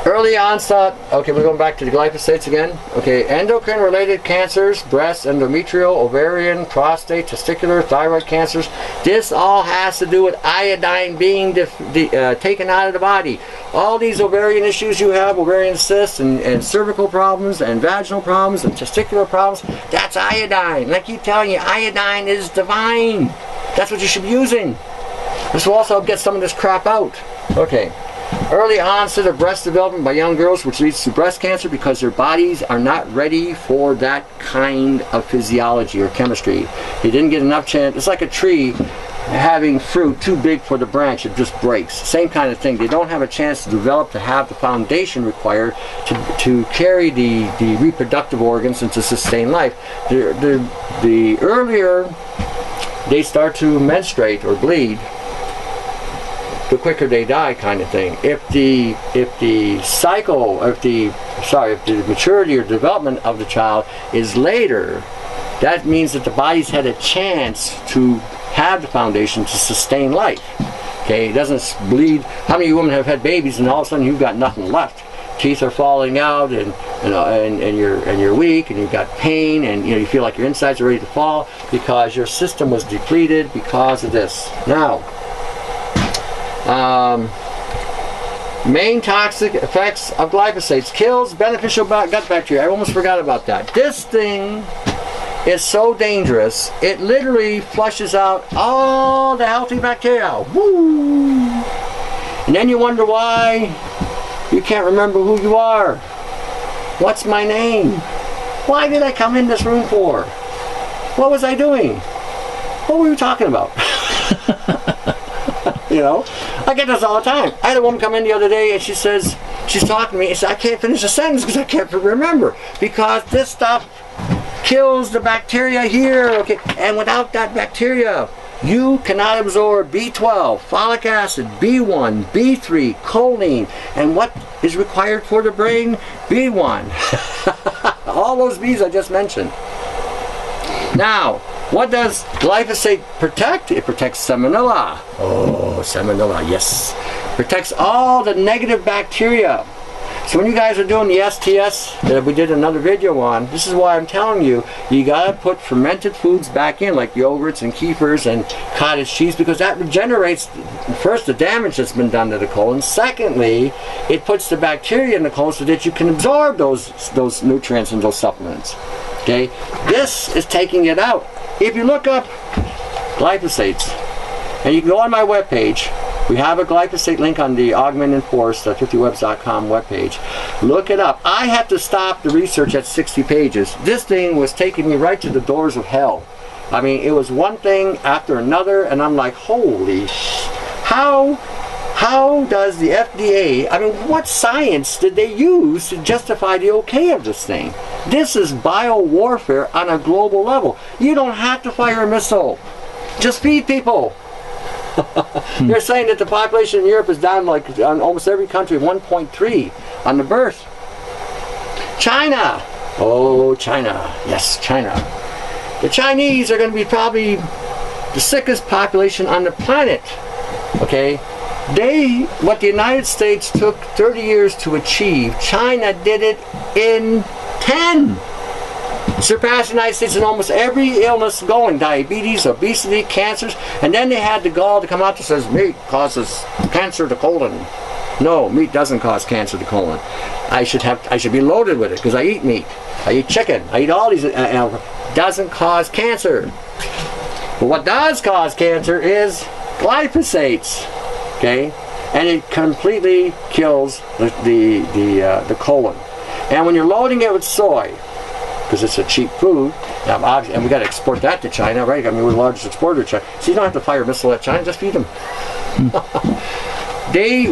Early onset, okay, we're going back to the glyphosates again. Okay, endocrine related cancers, breast, endometrial, ovarian, prostate, testicular, thyroid cancers. This all has to do with iodine being taken out of the body. All these ovarian issues you have, ovarian cysts and cervical problems and vaginal problems and testicular problems, that's iodine. And I keep telling you, iodine is divine. That's what you should be using. This will also help get some of this crap out. Okay. Early onset of breast development by young girls, which leads to breast cancer because their bodies are not ready for that kind of physiology or chemistry. They didn't get enough chance. It's like a tree having fruit too big for the branch, it just breaks. Same kind of thing. They don't have a chance to develop, to have the foundation required to carry the reproductive organs and to sustain life. The earlier they start to menstruate or bleed, the quicker they die, kind of thing. If the maturity or development of the child is later, that means that the body's had a chance to have the foundation to sustain life. Okay, it doesn't bleed. How many women have had babies and all of a sudden you've got nothing left? Teeth are falling out, and you're weak, and you've got pain, and you feel like your insides are ready to fall because your system was depleted because of this. Now. Main toxic effects of glyphosates: kills beneficial gut bacteria. I almost forgot about that. This thing is so dangerous, it literally flushes out all the healthy bacteria. Woo! And then you wonder why you can't remember who you are. What's my name? Why did I come in this room for? What was I doing? What were you talking about? You know, I get this all the time. I had a woman come in the other day and she says, she's talking to me and says, I can't finish a sentence because I can't remember, because this stuff kills the bacteria here. Okay, and without that bacteria, you cannot absorb B12, folic acid, B1, B3, choline, and what is required for the brain? B1. All those B's I just mentioned. Now, what does glyphosate protect? It protects salmonella. Oh, salmonella, yes. Protects all the negative bacteria. So when you guys are doing the STS that we did another video on, this is why I'm telling you, you gotta put fermented foods back in, like yogurts and kefirs and cottage cheese, because that regenerates, first, the damage that's been done to the colon. Secondly, it puts the bacteria in the colon so that you can absorb those nutrients and those supplements. Okay? This is taking it out. If you look up glyphosates, and you can go on my webpage, we have a glyphosate link on the Augment and Force, 50webs.com webpage. Look it up. I had to stop the research at 60 pages. This thing was taking me right to the doors of hell. I mean, it was one thing after another, and I'm like, holy, how does the FDA, I mean, what science did they use to justify the okay of this thing? This is bio-warfare on a global level. You don't have to fire a missile. Just feed people. They're saying that the population in Europe is down like on almost every country, 1.3 on the birth. China. Oh, China. Yes, China. The Chinese are going to be probably the sickest population on the planet. Okay? What the United States took 30 years to achieve, China did it in 10. Surpassed the United States in almost every illness going: diabetes, obesity, cancers, and then they had the gall to come out that says meat causes cancer to colon. No, meat doesn't cause cancer to colon. I should be loaded with it because I eat meat. I eat chicken. I eat all these. Doesn't cause cancer. But what does cause cancer is glyphosates. Okay, and it completely kills the colon. And when you're loading it with soy, because it's a cheap food, and we got to export that to China, right? I mean, we're the largest exporter to China. So you don't have to fire a missile at China, just feed them.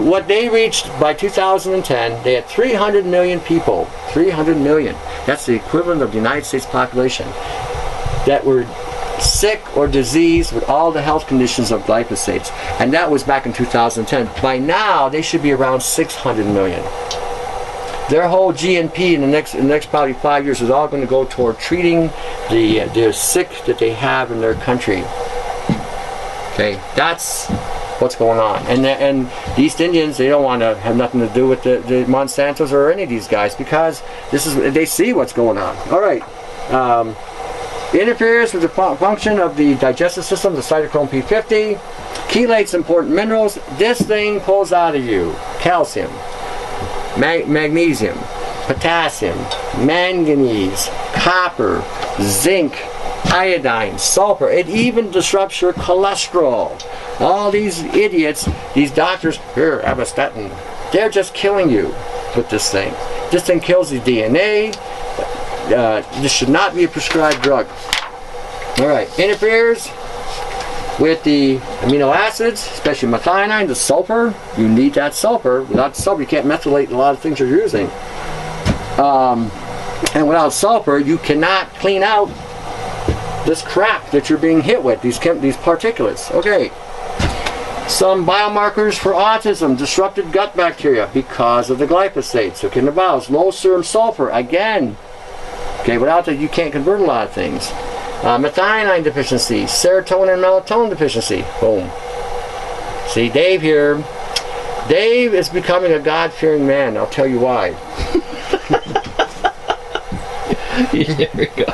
What they reached by 2010, they had 300 million people. 300 million. That's the equivalent of the United States population that were sick or diseased with all the health conditions of glyphosates. And that was back in 2010. By now, they should be around 600 million. Their whole GNP in the next probably 5 years is all going to go toward treating the sick that they have in their country. Okay, that's what's going on. And the East Indians, they don't want to have nothing to do with the Monsantos or any of these guys, because they see what's going on. All right. Interferes with the function of the digestive system, the cytochrome P50, chelates important minerals. This thing pulls out of you calcium, magnesium, potassium, manganese, copper, zinc, iodine, sulfur. It even disrupts your cholesterol. All these idiots, these doctors, here, have a statin. They're just killing you with this thing. This thing kills the DNA. This should not be a prescribed drug. All right, interferes with the amino acids, especially methionine, the sulfur. You need that sulfur. Without sulfur, you can't methylate a lot of things you're using. And without sulfur, you cannot clean out this crap that you're being hit with, these particulates. Okay. Some biomarkers for autism, disrupted gut bacteria because of the glyphosates. Okay, in the bowels, low serum sulfur, again. Okay, without that, you can't convert a lot of things. Methionine deficiency, serotonin and melatonin deficiency. Boom. See, Dave here. Dave is becoming a God-fearing man. I'll tell you why. Here we go.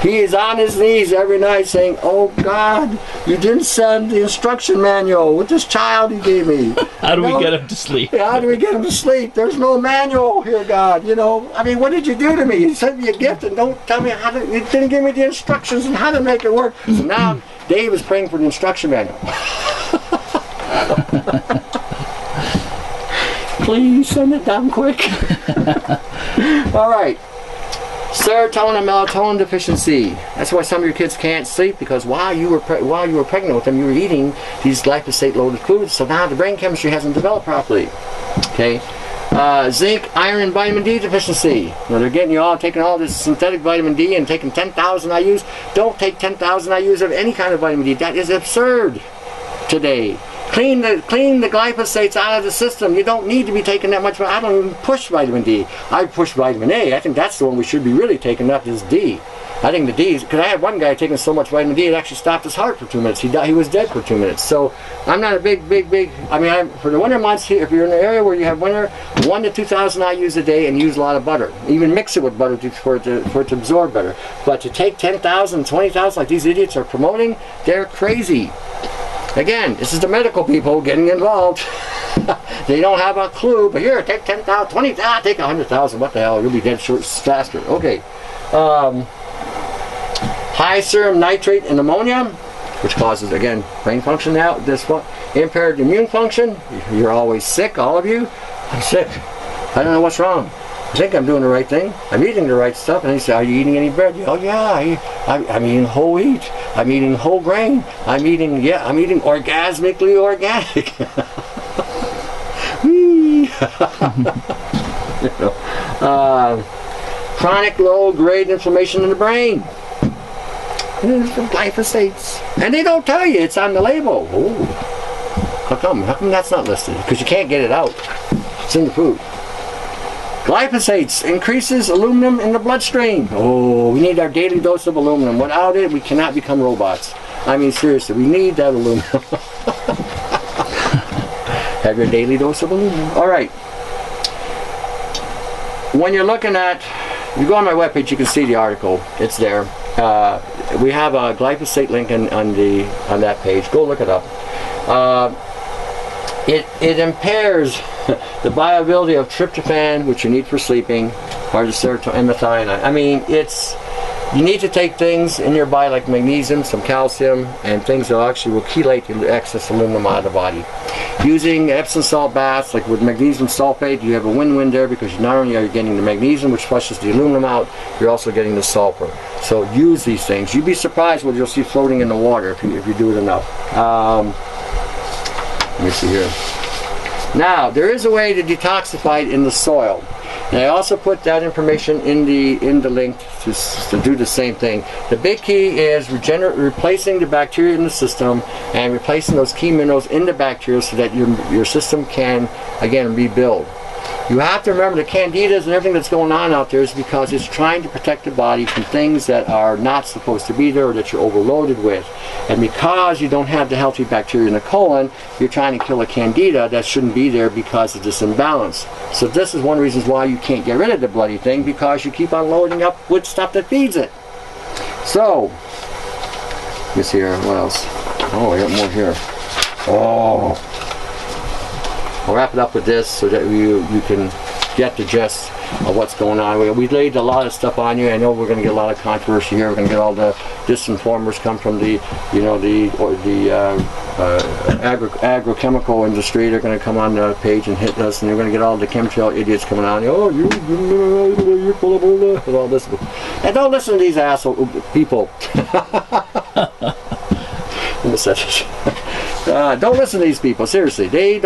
He is on his knees every night saying, "Oh God, you didn't send the instruction manual with this child you gave me. How do we get him to sleep? How do we get him to sleep? There's no manual here, God. You know, I mean, what did you do to me? You sent me a gift and don't tell me how to, you didn't give me the instructions and how to make it work." So now Dave is praying for the instruction manual. Please send it down quick. All right. Serotonin and melatonin deficiency. That's why some of your kids can't sleep, because while you were pregnant with them, you were eating these glyphosate-loaded foods. So now the brain chemistry hasn't developed properly. Okay. Zinc, iron, and vitamin D deficiency. Now they're getting you all taking all this synthetic vitamin D and taking 10,000 IUs. Don't take 10,000 IUs of any kind of vitamin D. That is absurd today. Clean the glyphosates out of the system. You don't need to be taking that much. I don't even push vitamin D. I push vitamin A. I think that's the one we should be really taking up, is D. I think the D, because I had one guy taking so much vitamin D, it actually stopped his heart for 2 minutes. He was dead for 2 minutes. So I'm not a big, I mean, for the winter months, if you're in an area where you have winter, 1 to 2,000 IUs a day, and use a lot of butter. Even mix it with butter for it to absorb better. But to take 10,000, 20,000 like these idiots are promoting, they're crazy. Again, this is the medical people getting involved. They don't have a clue, but here, take 10,000, 20,000, take 100,000. What the hell? You'll be dead faster. Okay. High serum nitrate and ammonia, which causes, again, brain function now. This one, impaired immune function. You're always sick, all of you. I'm sick. I don't know what's wrong. I think I'm doing the right thing. I'm eating the right stuff. And he said, "Are you eating any bread?" Oh yeah, I'm eating whole wheat. I'm eating whole grain. I'm eating orgasmically organic. Chronic low-grade inflammation in the brain. It's from glyphosates. And they don't tell you, it's on the label. Oh. How come that's not listed? Because you can't get it out. It's in the food. Glyphosates increases aluminum in the bloodstream. Oh, we need our daily dose of aluminum. Without it, we cannot become robots. I mean, seriously, we need that aluminum. Have your daily dose of aluminum. All right. When you're looking at, you go on my webpage, you can see the article. It's there. We have a glyphosate link on that page. Go look it up. It impairs the viability of tryptophan, which you need for sleeping, or the serotonin and methionine. I mean, you need to take things in your body like magnesium, some calcium, and things that actually will chelate the excess aluminum out of the body. Using Epsom salt baths, like with magnesium sulfate, you have a win-win there, because not only are you getting the magnesium, which flushes the aluminum out, you're also getting the sulfur. So use these things. You'd be surprised what you'll see floating in the water if you do it enough. Let me see here. Now, there is a way to detoxify it in the soil. And I also put that information in the link to do the same thing. The big key is replacing the bacteria in the system and replacing those key minerals in the bacteria so that your system can, again, rebuild. You have to remember the candidas and everything that's going on out there is because it's trying to protect the body from things that are not supposed to be there or that you're overloaded with. And because you don't have the healthy bacteria in the colon, you're trying to kill a candida that shouldn't be there because of this imbalance. So this is one of the reasons why you can't get rid of the bloody thing, because you keep on loading up with stuff that feeds it. So, let me see here, what else? Oh, I got more here. Oh. I'll wrap it up with this so that you can get the gist of what's going on. We laid a lot of stuff on you. I know we're going to get a lot of controversy here. We're going to get all the disinformers come from the agrochemical industry. They're going to come on the page and hit us, and they're going to get all the chemtrail idiots coming on. Oh, you're full of bull and all this. And don't listen to these asshole people. Don't listen to these people. Seriously, they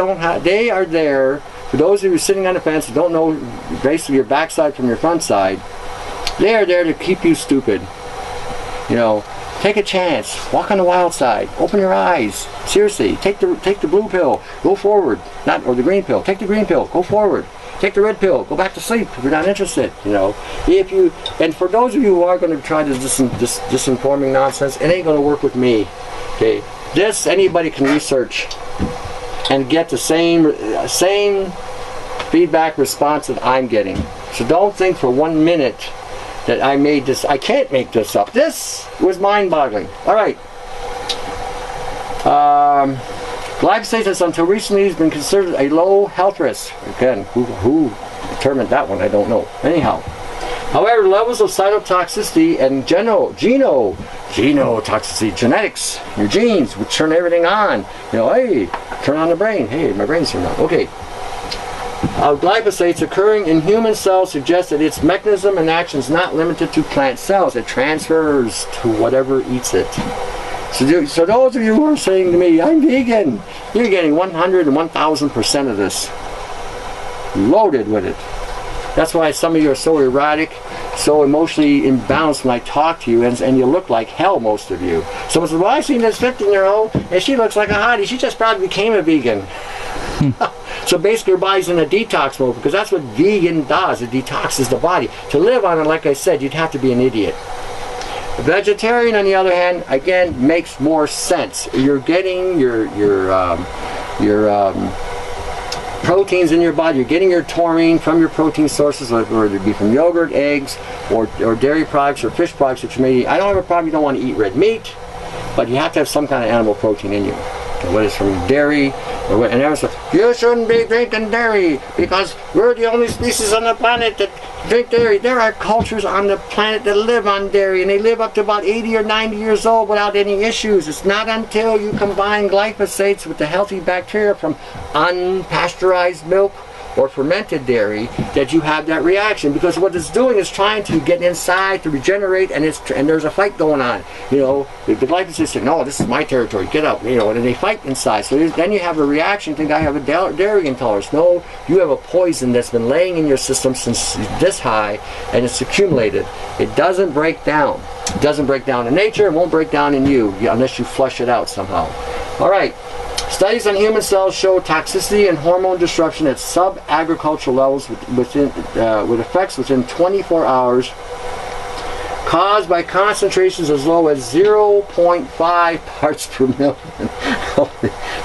are there. For those of you sitting on the fence who don't know basically your backside from your front side, they are there to keep you stupid. You know, take a chance. Walk on the wild side. Open your eyes. Seriously, take the blue pill. Go forward. Or the green pill. Take the green pill. Go forward. Take the red pill. Go back to sleep if you're not interested. You know, and for those of you who are going to try this disinforming nonsense, it ain't going to work with me. Okay. This, anybody can research and get the same feedback response that I'm getting. So don't think for 1 minute that I made this. I can't make this up. This was mind-boggling. All right. Glyphosate has until recently has been considered a low health risk. Again, who determined that one? I don't know. Anyhow. However, levels of cytotoxicity and genotoxicity, genetics, your genes, which turn everything on. You know, hey, turn on the brain. Hey, my brain's turned on. Okay. Glyphosates occurring in human cells suggest that its mechanism and action is not limited to plant cells. It transfers to whatever eats it. So those of you who are saying to me, I'm vegan, you're getting 100 and 1,000% of this. Loaded with it. That's why some of you are so erratic, so emotionally imbalanced when I talk to you, and you look like hell, most of you. Someone says, well, I've seen this 15-year-old, and she looks like a hottie. She just probably became a vegan. So basically, her body's in a detox mode, because that's what vegan does. It detoxes the body. To live on it, like I said, you'd have to be an idiot. A vegetarian, on the other hand, again, makes more sense. You're getting your proteins in your body. You're getting your taurine from your protein sources, whether it be from yogurt, eggs, or dairy products or fish products that you may eat. I don't have a problem. You don't want to eat red meat, but you have to have some kind of animal protein in you. Whether it's from dairy, and everyone says, you shouldn't be drinking dairy because we're the only species on the planet that drink dairy. There are cultures on the planet that live on dairy, and they live up to about 80 or 90 years old without any issues. It's not until you combine glyphosates with the healthy bacteria from unpasteurized milk or fermented dairy that you have that reaction, because what it's doing is trying to get inside to regenerate, and there's a fight going on. You know, the glyphosate say, no, this is my territory, get out, you know, and they fight inside. So then you have a reaction, think I have a dairy intolerance. No, you have a poison that's been laying in your system since this high, and it's accumulated. It doesn't break down. It doesn't break down in nature, it won't break down in you unless you flush it out somehow. All right. Studies on human cells show toxicity and hormone disruption at sub-agricultural levels with effects within 24 hours, caused by concentrations as low as 0.5 parts per million.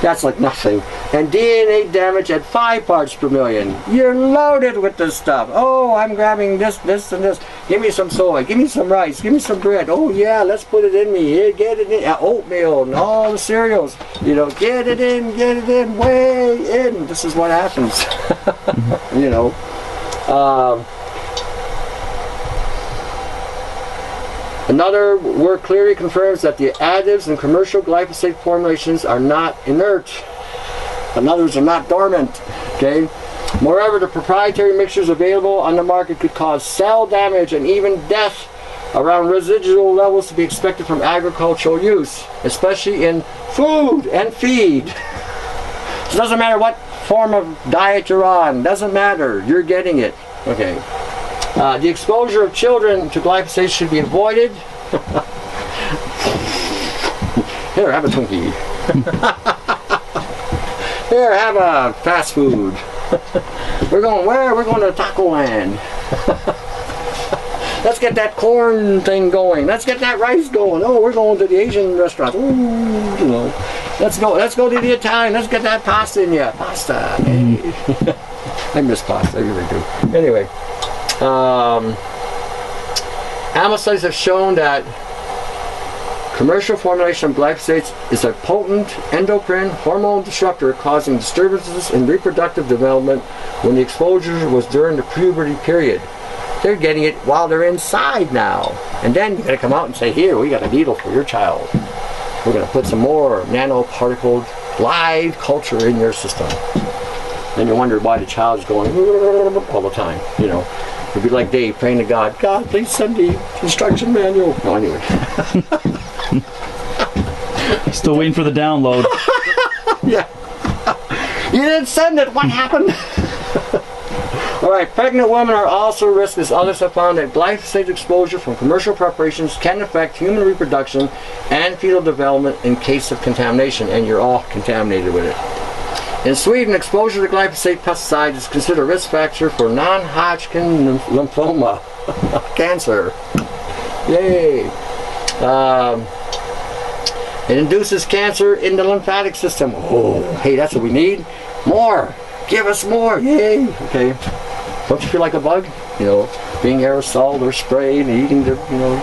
That's like nothing. And DNA damage at 5 parts per million. You're loaded with this stuff. Oh, I'm grabbing this, this, and this. Give me some soy. Give me some rice. Give me some bread. Oh, yeah, let's put it in me. Here, get it in. Oatmeal and all the cereals. You know, get it in, way in. This is what happens. You know. Another work clearly confirms that the additives in commercial glyphosate formulations are not inert. In other words, they're not dormant. Okay. Moreover, the proprietary mixtures available on the market could cause cell damage and even death around residual levels to be expected from agricultural use, especially in food and feed. It doesn't matter what form of diet you're on, doesn't matter, you're getting it. Okay. The exposure of children to glyphosate should be avoided. Here, have a Twinkie. Here, have a fast food. We're going where? We're going to Taco Land. Let's get that corn thing going. Let's get that rice going. Oh, we're going to the Asian restaurant. Ooh, you know. Let's go to the Italian. Let's get that pasta in ya. Pasta. Hey. I miss pasta. I really do. Anyway, animal studies have shown that commercial formulation of glyphosates is a potent endocrine hormone disruptor causing disturbances in reproductive development when the exposure was during the puberty period. They're getting it while they're inside now. And then you gotta come out and say, here, we got a needle for your child. We're gonna put some more nanoparticled live culture in your system. Then you wonder why the child is going all the time, you know. It'd be like Dave praying to God, God, please send the instruction manual. No, anyway. Still waiting for the download. Yeah. You didn't send it, what happened? Alright, pregnant women are also at risk, as others have found that glyphosate exposure from commercial preparations can affect human reproduction and fetal development in case of contamination, and you're all contaminated with it. In Sweden, exposure to glyphosate pesticide is considered a risk factor for non-Hodgkin lymphoma cancer. Yay! It induces cancer in the lymphatic system. Oh, hey, that's what we need. More! Give us more! Yay! Okay. Don't you feel like a bug? You know, being aerosol or sprayed and eating the, you know,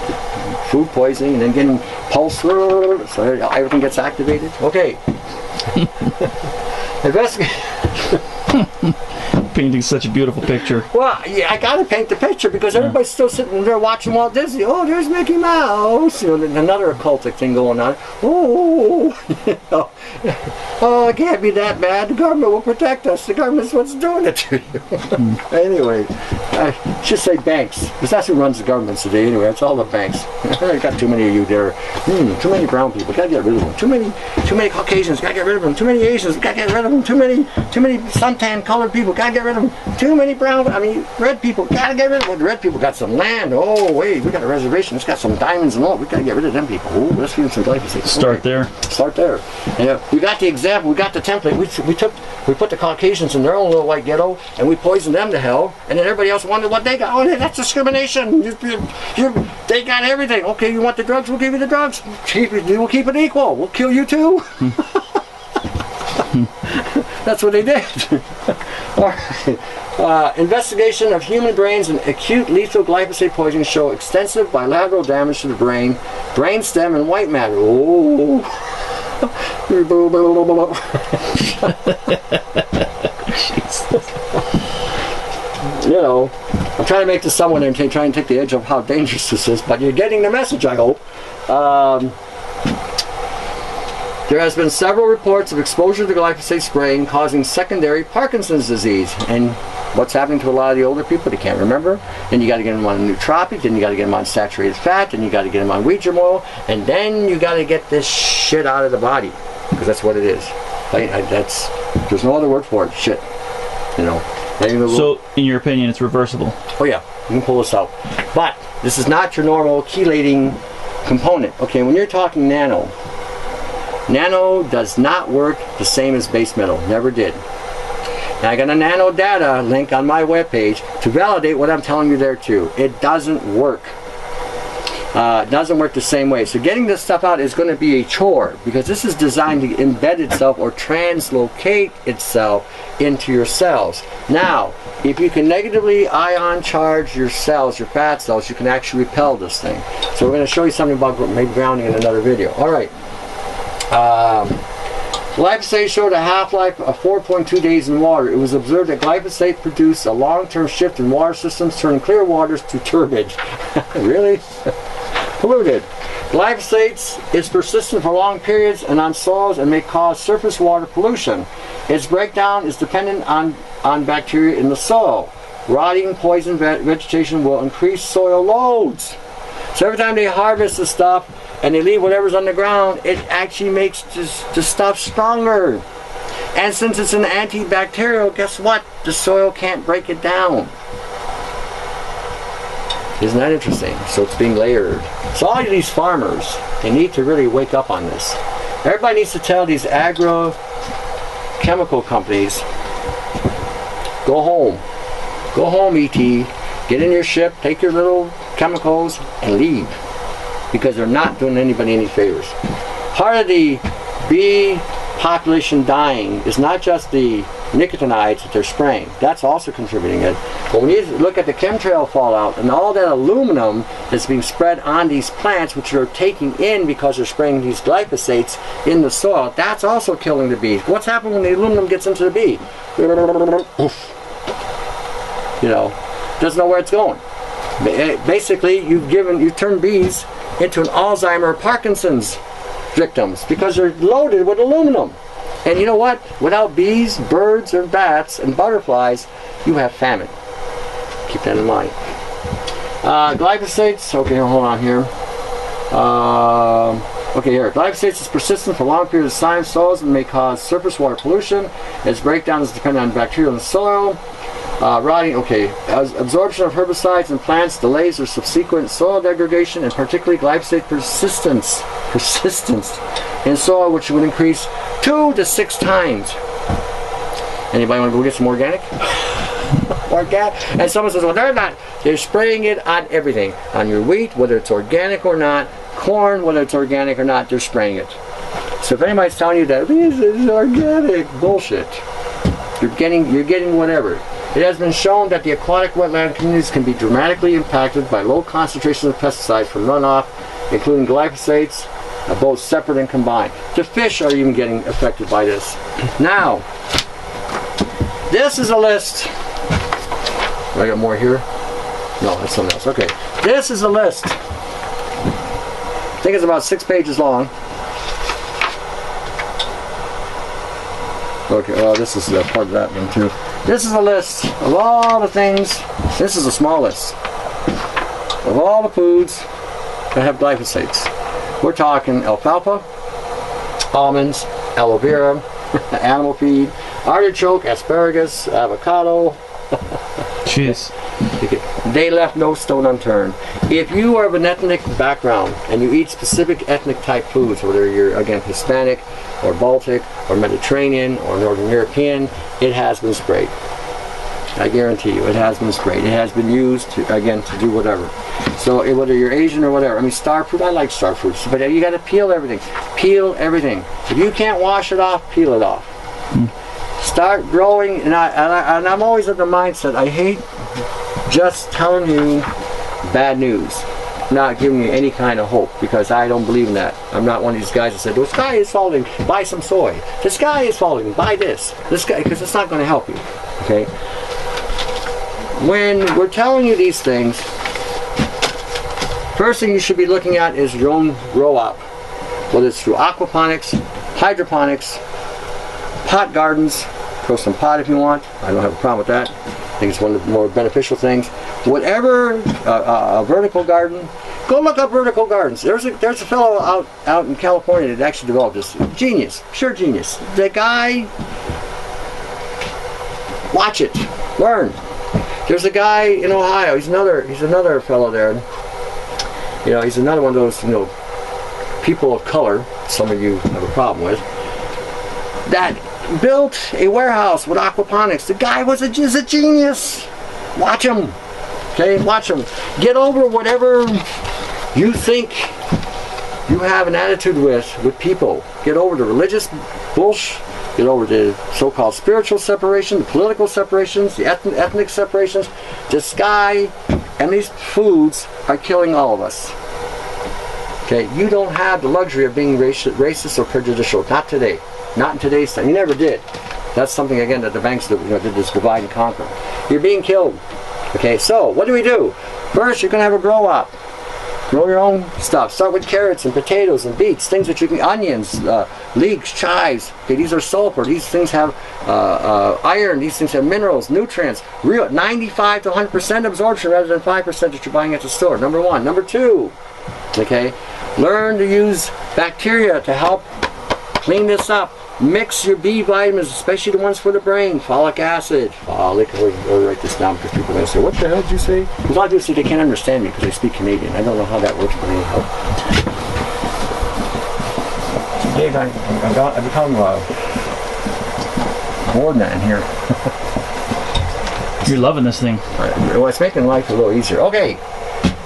food poisoning and then getting pulse so everything gets activated? Okay. Investigate. Painting such a beautiful picture. Well, yeah, I gotta paint the picture because everybody's still sitting there watching Walt Disney. Oh, there's Mickey Mouse. You know, another occultic thing going on. Oh, you know. Oh, it can't be that bad. The government will protect us. The government's what's doing it to you. Anyway, I should say banks, because that's who runs the governments today. Anyway, it's all the banks. I got too many of you there. Too many brown people. Gotta get rid of them. Too many Caucasians. Gotta get rid of them. Too many Asians. Gotta get rid of them. Too many suntan colored people. Gotta get rid of them. Too many red people. Gotta get rid of them. The red people got some land. Oh wait, we got a reservation. It's got some diamonds and all. We gotta get rid of them people. Ooh, let's feed them some glyphosate. Start there. Start there. And we got the example. We got the template. We put the Caucasians in their own little white ghetto, and we poisoned them to hell. And then everybody else wondered what they got. Oh, that's discrimination. They got everything. Okay, you want the drugs? We'll give you the drugs. We'll keep it equal. We'll kill you too. That's what they did. All right. Investigation of human brains and acute lethal glyphosate poisoning show extensive bilateral damage to the brain, brainstem, and white matter. Oh. You know, I'm trying to make this somewhat entertaining, trying to take the edge of how dangerous this is, but you're getting the message, I hope. There has been several reports of exposure to glyphosate spraying causing secondary Parkinson's disease. And what's happening to a lot of the older people? They can't remember. Then you got to get them on a nootropic. Then you got to get them on saturated fat. Then you got to get them on wheat germ oil. And then you got to get this shit out of the body, because that's what it is. There's no other word for it. Shit. You know. So, in your opinion, it's reversible? Oh yeah, you can pull this out. But this is not your normal chelating component. Okay, when you're talking nano does not work the same as base metal. Never did. Now I got a nano data link on my webpage to validate what I'm telling you there too. It doesn't work. It doesn't work the same way. So getting this stuff out is going to be a chore, because this is designed to embed itself or translocate itself into your cells. Now, if you can negatively ion charge your cells, your fat cells, you can actually repel this thing. So we're going to show you something about maybe grounding in another video. All right. Glyphosate showed a half-life of 4.2 days in water. It was observed that glyphosate produced a long-term shift in water systems, turning clear waters to turbid. Really? polluted. Glyphosates is persistent for long periods and on soils and may cause surface water pollution. Its breakdown is dependent on bacteria in the soil. Rotting poison vegetation will increase soil loads. So every time they harvest the stuff and they leave whatever's on the ground, it actually makes the stuff stronger. And since it's an antibacterial, guess what? The soil can't break it down. Isn't that interesting? So it's being layered. So all of these farmers, they need to really wake up on this. Everybody needs to tell these agrochemical companies, go home. Go home, ET. Get in your ship, take your little chemicals, and leave. Because they're not doing anybody any favors. Part of the bee population dying is not just the nicotinides that they're spraying. That's also contributing it. But when you look at the chemtrail fallout and all that aluminum that's being spread on these plants, which they're taking in because they're spraying these glyphosates in the soil, that's also killing the bees. What's happening when the aluminum gets into the bee? You know, doesn't know where it's going. Basically, you've turned bees into an Alzheimer or Parkinson's victims because they're loaded with aluminum. And you know what? Without bees, birds, and bats, and butterflies, you have famine. Keep that in mind. Glyphosates, okay, hold on here. Okay, here. Glyphosates is persistent for long periods of time. Soils and may cause surface water pollution. Its breakdown is dependent on bacteria in the soil. Rotting, okay. Absorption of herbicides in plants delays or subsequent soil degradation, and particularly glyphosate persistence in soil, which would increase 2 to 6 times. Anybody want to go get some organic? Organic? And someone says, well, they're not. They're spraying it on everything. On your wheat, whether it's organic or not. Corn, whether it's organic or not, they're spraying it. So if anybody's telling you that this is organic, bullshit. You're getting whatever. It has been shown that the aquatic wetland communities can be dramatically impacted by low concentrations of pesticides from runoff, including glyphosates, both separate and combined. The fish are even getting affected by this. Now, this is a list. Do I got more here? No, that's something else. Okay. This is a list. I think it's about 6 pages long. Okay, well, this is part of that one too. This is a list of all the things. This is a small list of all the foods that have glyphosates. We're talking alfalfa, almonds, aloe vera, animal feed, artichoke, asparagus, avocado. Jeez. They left no stone unturned. If you are of an ethnic background and you eat specific ethnic type foods, whether you're, again, Hispanic or Baltic or Mediterranean or Northern European, it has been sprayed. I guarantee you, it has been sprayed. It has been used, to do whatever. So whether you're Asian or whatever, I mean, star fruit, I like star fruits, but you got to peel everything. Peel everything. If you can't wash it off, peel it off. Start growing, and I'm always of the mindset, I hate just telling you bad news, not giving you any kind of hope, because I don't believe in that. I'm not one of these guys that said, the sky is falling, buy some soy. The sky is falling, buy this. This guy, because it's not going to help you. Okay? When we're telling you these things, first thing you should be looking at is your own grow up, whether it's through aquaponics, hydroponics, pot gardens. Grow some pot if you want. I don't have a problem with that. I think it's one of the more beneficial things. Whatever, a vertical garden, go look up vertical gardens. There's a fellow out in California that actually developed this. Genius, sure genius. The guy, watch it, learn. There's a guy in Ohio. He's another fellow there. You know, he's another one of those, people of color. Some of you have a problem with that. Built a warehouse with aquaponics. The guy was a genius. Watch him. Okay, watch him. Get over whatever you think you have an attitude with people. Get over the religious bullshit. Get over the so-called spiritual separation, the political separations, the ethnic separations. This guy and these foods are killing all of us. Okay, you don't have the luxury of being racist or prejudicial. Not today. Not in today's time. You never did. That's something, again, that the banks did this divide and conquer. You're being killed. Okay, so what do? First, you're going to have a grow up. Grow your own stuff. Start with carrots and potatoes and beets, things that you can, onions, leeks, chives. Okay, these are sulfur. These things have iron. These things have minerals, nutrients. Real 95 to 100% absorption rather than 5% that you're buying at the store. Number one. Number two, okay, learn to use bacteria to help clean this up. Mix your B vitamins, especially the ones for the brain. Folic acid. Folic, I'll write this down because people are going to say, what the hell did you say? Because a lot of people say they can't understand me because they speak Canadian. I don't know how that works, but anyhow. So Dave, I've become bored man here. You're loving this thing. Well, it's making life a little easier. Okay,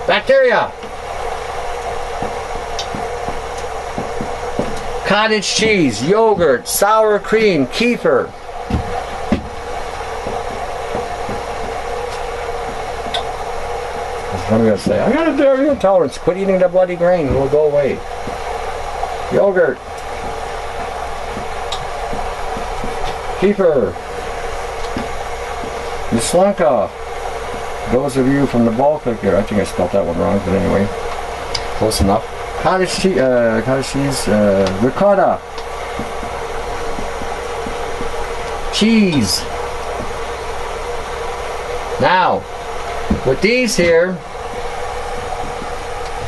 bacteria. Cottage cheese, yogurt, sour cream, kefir. What am I going to say? I got a dairy intolerance. Quit eating the bloody grain. It will go away. Yogurt. Kefir. Mislanka. Those of you from the Baltic here, I think I spelled that one wrong, but anyway, close enough. Cottage cheese, ricotta, cheese. Now, with these here,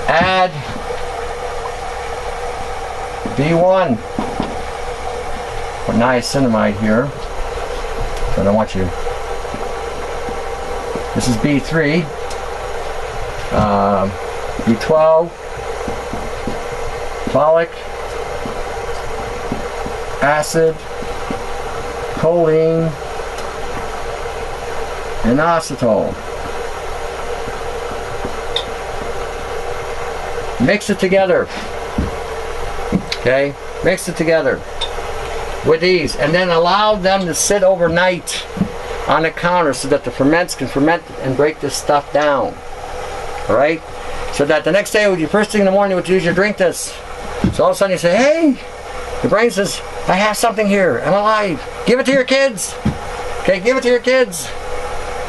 add B1 or niacinamide here. But I want you. This is B3, B12. Folic acid, choline, and acetol. Mix it together. Okay? Mix it together with these, and then allow them to sit overnight on the counter so that the ferments can ferment and break this stuff down. Alright? So that the next day, when you first thing in the morning, what you do is you drink this. So all of a sudden you say, hey, your brain says, I have something here, I'm alive. Give it to your kids. Okay, give it to your kids.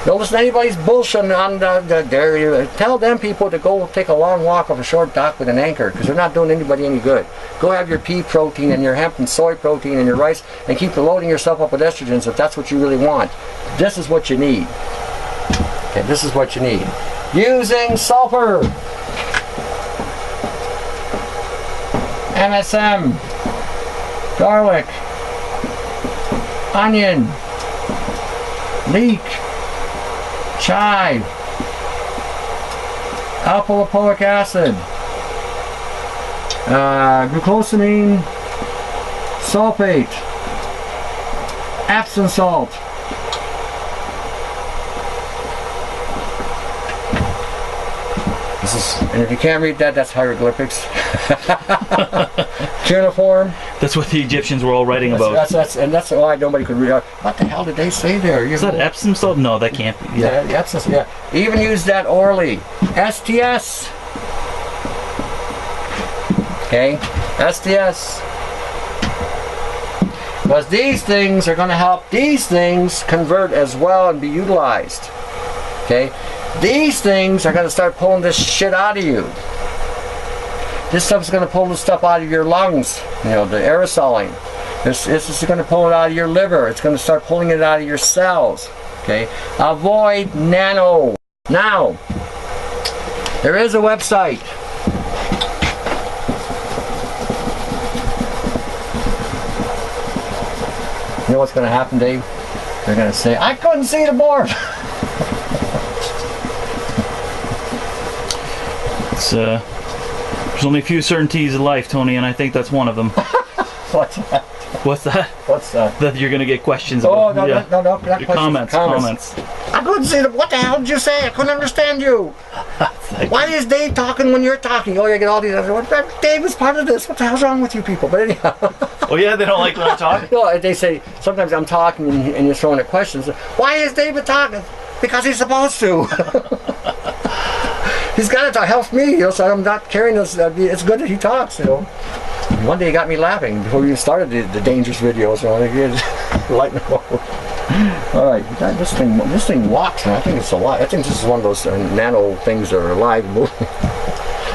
Don't listen to anybody's bullshit on the dairy. Tell them people to go take a long walk off a short dock with an anchor, because they're not doing anybody any good. Go have your pea protein and your hemp and soy protein and your rice, and keep loading yourself up with estrogens if that's what you really want. This is what you need. Okay, this is what you need. Using sulfur. MSM, garlic, onion, leek, chive, alpha-lipoic acid, glucosamine sulfate, Epsom salt, and if you can't read that, that's hieroglyphics. Cuneiform. That's what the Egyptians were all writing about. That's why nobody could read. What the hell did they say there? Is that Epsom salt? No, that can't be. Yeah, Epsom. Yeah. Even use that orally. STS. Okay, STS. Because these things are going to help these things convert as well and be utilized. Okay. These things are going to start pulling this shit out of you. This stuff is going to pull the stuff out of your lungs, you know, the aerosoling. This is going to pull it out of your liver. It's going to start pulling it out of your cells. Okay? Avoid nano. Now, there is a website. You know what's going to happen, Dave? They're going to say, I couldn't see the board. There's only a few certainties in life, Tony, and I think that's one of them. What's that? What's that? What's that? That you're going to get questions about. Oh, no, yeah. no, not comments. I couldn't see what the hell did you say? I couldn't understand you. Why is Dave talking when you're talking? Oh, you get all these other. Dave is part of this. What the hell's wrong with you people? But anyhow. Oh yeah, they don't like when I talk? No, they say, sometimes I'm talking and you're throwing at questions. Why is David talking? Because he's supposed to. He's got it to help me, you know, so I'm not carrying this. It's good that he talks, you know. One day he got me laughing before we even started the dangerous videos. You know, lighten the load. All right, this thing walks, man. I think it's alive. I think this is one of those nano things that are alive and moving.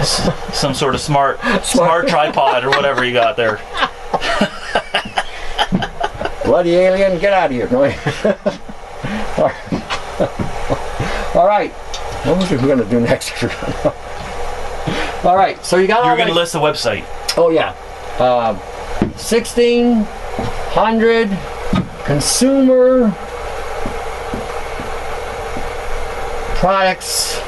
some sort of smart tripod or whatever you got there. Bloody alien, get out of here. No. All right. What was we going to do next? All right. So you got. You're going to list the website. Oh yeah. 1,600 consumer products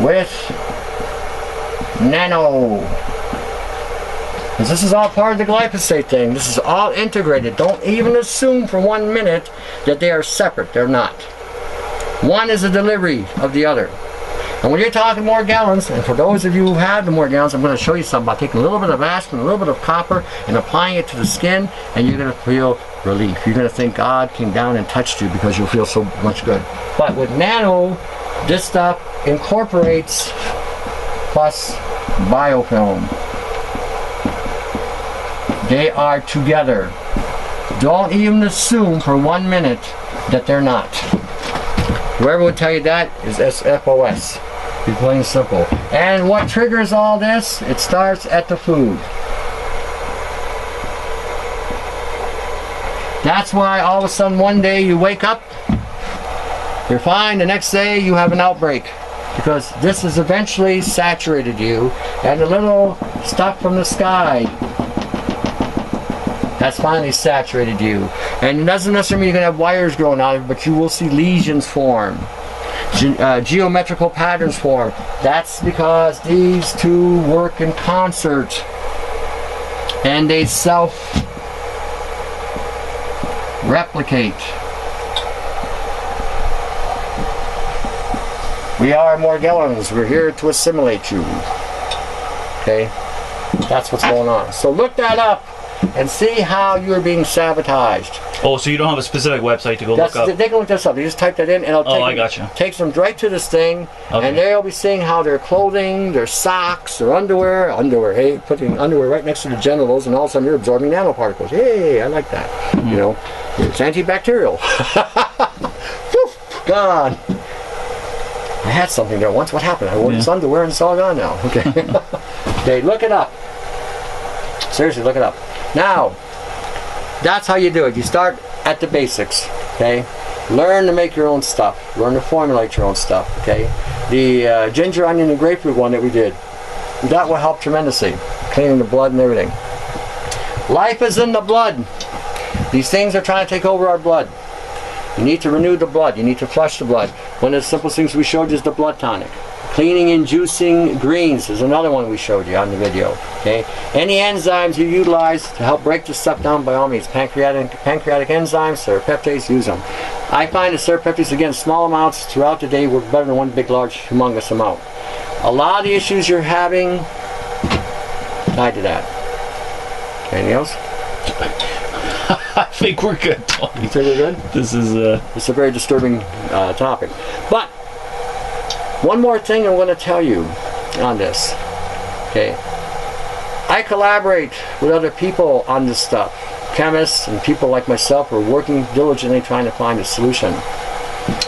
with nano. Because this is all part of the glyphosate thing. This is all integrated. Don't even assume for 1 minute that they are separate. They're not. One is a delivery of the other. And when you're talking more gallons, and for those of you who have the more gallons, I'm going to show you something about taking a little bit of aspirin, a little bit of copper, and applying it to the skin, and you're going to feel relief. You're going to think God came down and touched you because you'll feel so much good. But with nano, this stuff incorporates plus biofilm. They are together. Don't even assume for 1 minute that they're not. Whoever would tell you that is SFOS. Be plain and simple. And what triggers all this? It starts at the food. That's why all of a sudden one day you wake up, you're fine, the next day you have an outbreak. Because this has eventually saturated you, and the little stuff from the sky that's finally saturated you. And it doesn't necessarily mean you're going to have wires growing out of it, but you will see lesions form. Geometrical patterns form. That's because these two work in concert. And they self-replicate. We are Morgellons. We're here to assimilate you. Okay? That's what's going on. So look that up and see how you're being sabotaged. Oh, so you don't have a specific website to go look up? They can look this up. They just type that in, and it'll takes them right to this thing, and they'll be seeing how their clothing, their socks, their underwear, hey, putting underwear right next to the genitals, and all of a sudden you're absorbing nanoparticles. Hey, I like that. You know, it's antibacterial. Poof, gone. I had something there once. What happened? I wore this underwear, and it's all gone now. Okay. Okay, look it up. Seriously, look it up. Now, that's how you do it. You start at the basics, okay? Learn to make your own stuff. Learn to formulate your own stuff, okay? The ginger, onion, and grapefruit one that we did, that will help tremendously. Cleaning the blood and everything. Life is in the blood. These things are trying to take over our blood. You need to renew the blood. You need to flush the blood. One of the simplest things we showed you is the blood tonic. Cleaning and juicing greens is another one we showed you on the video. Okay. Any enzymes you utilize to help break this stuff down, by all means. Pancreatic enzymes, serrapeptase, use them. I find that serrapeptase, again, small amounts throughout the day work better than one big, large, humongous amount. A lot of the issues you're having tied to that. Anything else? I think we're good. You think we're good? This is it's a very disturbing topic. But one more thing I'm going to tell you on this. Okay. I collaborate with other people on this stuff. Chemists and people like myself who are working diligently trying to find a solution.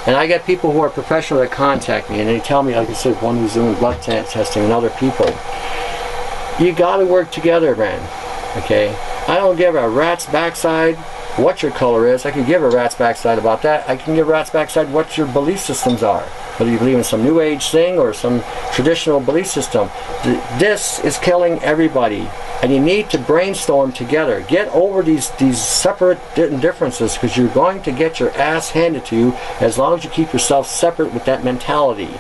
And I get people who are professional that contact me, and they tell me, like I said, one who's doing blood testing and other people. You got to work together, man. Okay. I don't give a rat's backside what your color is. I can give a rat's backside about that. I can give a rat's backside what your belief systems are. Whether you believe in some new age thing or some traditional belief system. This is killing everybody. And you need to brainstorm together. Get over these separate differences, because you're going to get your ass handed to you as long as you keep yourself separate with that mentality.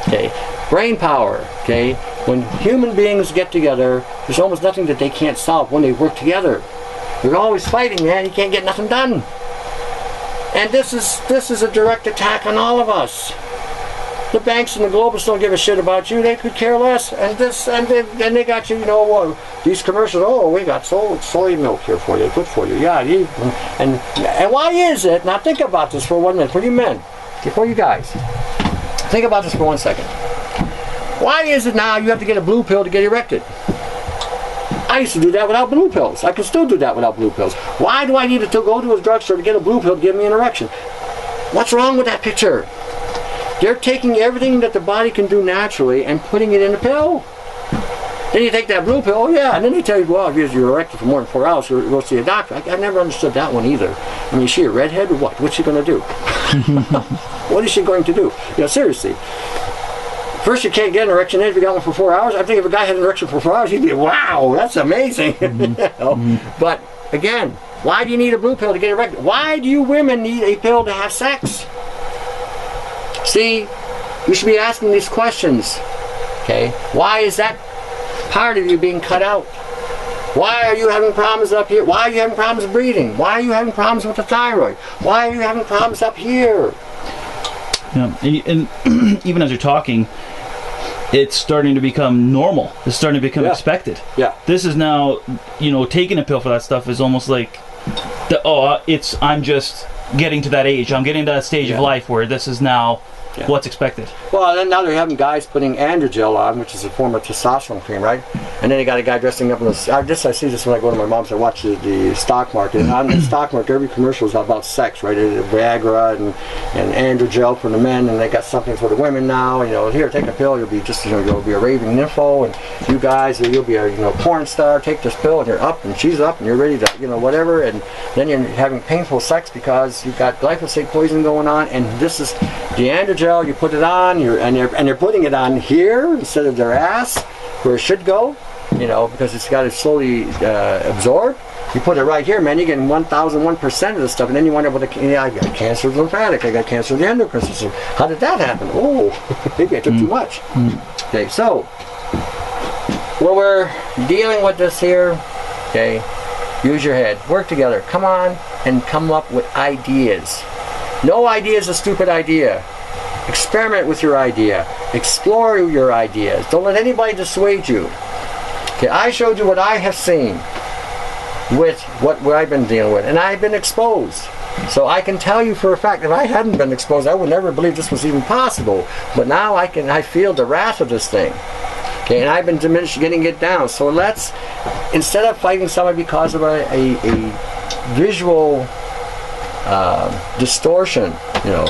Okay. Brain power. Okay. When human beings get together, there's almost nothing that they can't solve when they work together. They're always fighting, man. You can't get nothing done. And this is a direct attack on all of us. The banks and the globalists don't give a shit about you. They could care less. And they got you, you know, these commercials. Oh, we got soy milk here for you, good for you. Yeah, and why is it? Now think about this for 1 minute. For you men, for you guys, think about this for 1 second. Why is it now you have to get a blue pill to get erected? I used to do that without blue pills. I can still do that without blue pills. Why do I need to go to a drugstore to get a blue pill to give me an erection? What's wrong with that picture? They're taking everything that the body can do naturally and putting it in a pill. Then you take that blue pill, oh yeah, and then they tell you, well, if you're erected for more than 4 hours, you'll go see a doctor. I never understood that one either. I mean, is she a redhead or what? What's she going to do? What is she going to do? You know, seriously. First, you can't get an erection if you got one for 4 hours. I think if a guy had an erection for 4 hours, he'd be, wow, that's amazing. You know? But again, why do you need a blue pill to get erected? Why do you women need a pill to have sex? See, you should be asking these questions. Okay, why is that part of you being cut out? Why are you having problems up here? Why are you having problems breathing? Why are you having problems with the thyroid? Why are you having problems up here? Yeah, and even as you're talking, it's starting to become normal. It's starting to become expected. Yeah. This is now, you know, taking a pill for that stuff is almost like, I'm just getting to that age. I'm getting to that stage of life where this is now what's expected. Well, then now they're having guys putting androgel on, which is a form of testosterone cream, right? And then they got a guy dressing up in this. I see this when I go to my mom's. I watch the stock market. And on the stock market, every commercial is about sex, right? Viagra and androgel for the men, and they got something for the women now. You know, here, take a pill. You'll be just, you know, you'll be a raving nympho, and you guys, you'll be a, you know, porn star. Take this pill, and you're up, and she's up, and you're ready to, you know, whatever. And then you're having painful sex because you've got glyphosate poison going on, and this is the androgel. You put it on, and they're putting it on here instead of their ass, where it should go, you know, because it's got to slowly absorb. You put it right here, man, you're getting 1,001% of the stuff, and then you wonder, I got cancer of the lymphatic, I got cancer of the endocrine system. How did that happen? Oh, maybe I took too much. Okay, so when we're dealing with this here, okay, use your head, work together, come on, and come up with ideas. No idea is a stupid idea. Experiment with your idea. Explore your ideas. Don't let anybody dissuade you. Okay, I showed you what I have seen with what I've been dealing with, and I've been exposed. So I can tell you for a fact, if I hadn't been exposed, I would never believe this was even possible. But now I feel the wrath of this thing. Okay, and I've been getting it down. So let's, instead of fighting somebody because of a visual distortion, you know,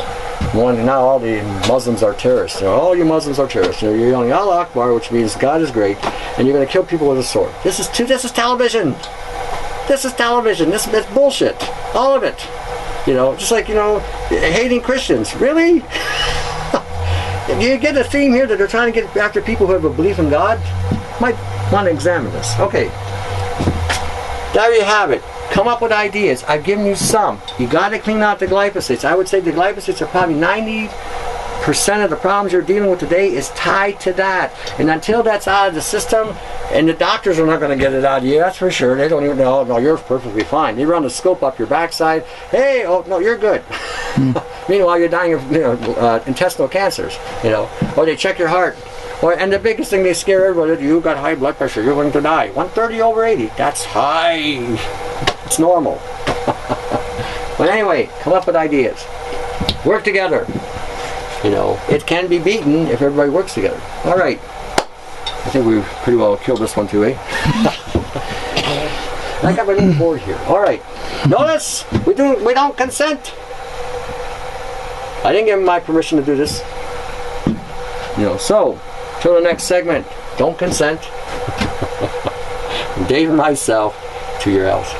now all the Muslims are terrorists. You know, all you Muslims are terrorists. You know, you're yelling Allah Akbar, which means God is great, and you're going to kill people with a sword. This is television. This is television. This is bullshit. All of it. You know, just like, you know, hating Christians. Really? You get a theme here that they're trying to get after people who have a belief in God. Might want to examine this. Okay. There you have it. Come up with ideas. I've given you some. You got to clean out the glyphosates. I would say the glyphosates are probably 90% of the problems you're dealing with today is tied to that. And until that's out of the system, and the doctors are not going to get it out of you, that's for sure. They don't even know, no, you're perfectly fine. They run the scope up your backside. Hey, oh, no, you're good. Meanwhile, you're dying of, you know, intestinal cancers, you know. Or they check your heart. And the biggest thing they scare everybody, you got high blood pressure, you're going to die. 130/80, that's high. It's normal. But anyway, come up with ideas. Work together. You know, it can be beaten if everybody works together. All right. I think we pretty well killed this one too, eh? I got my little board here. All right. Notice we don't consent. I didn't give him my permission to do this. You know, so till the next segment, don't consent. From Dave and myself to your house.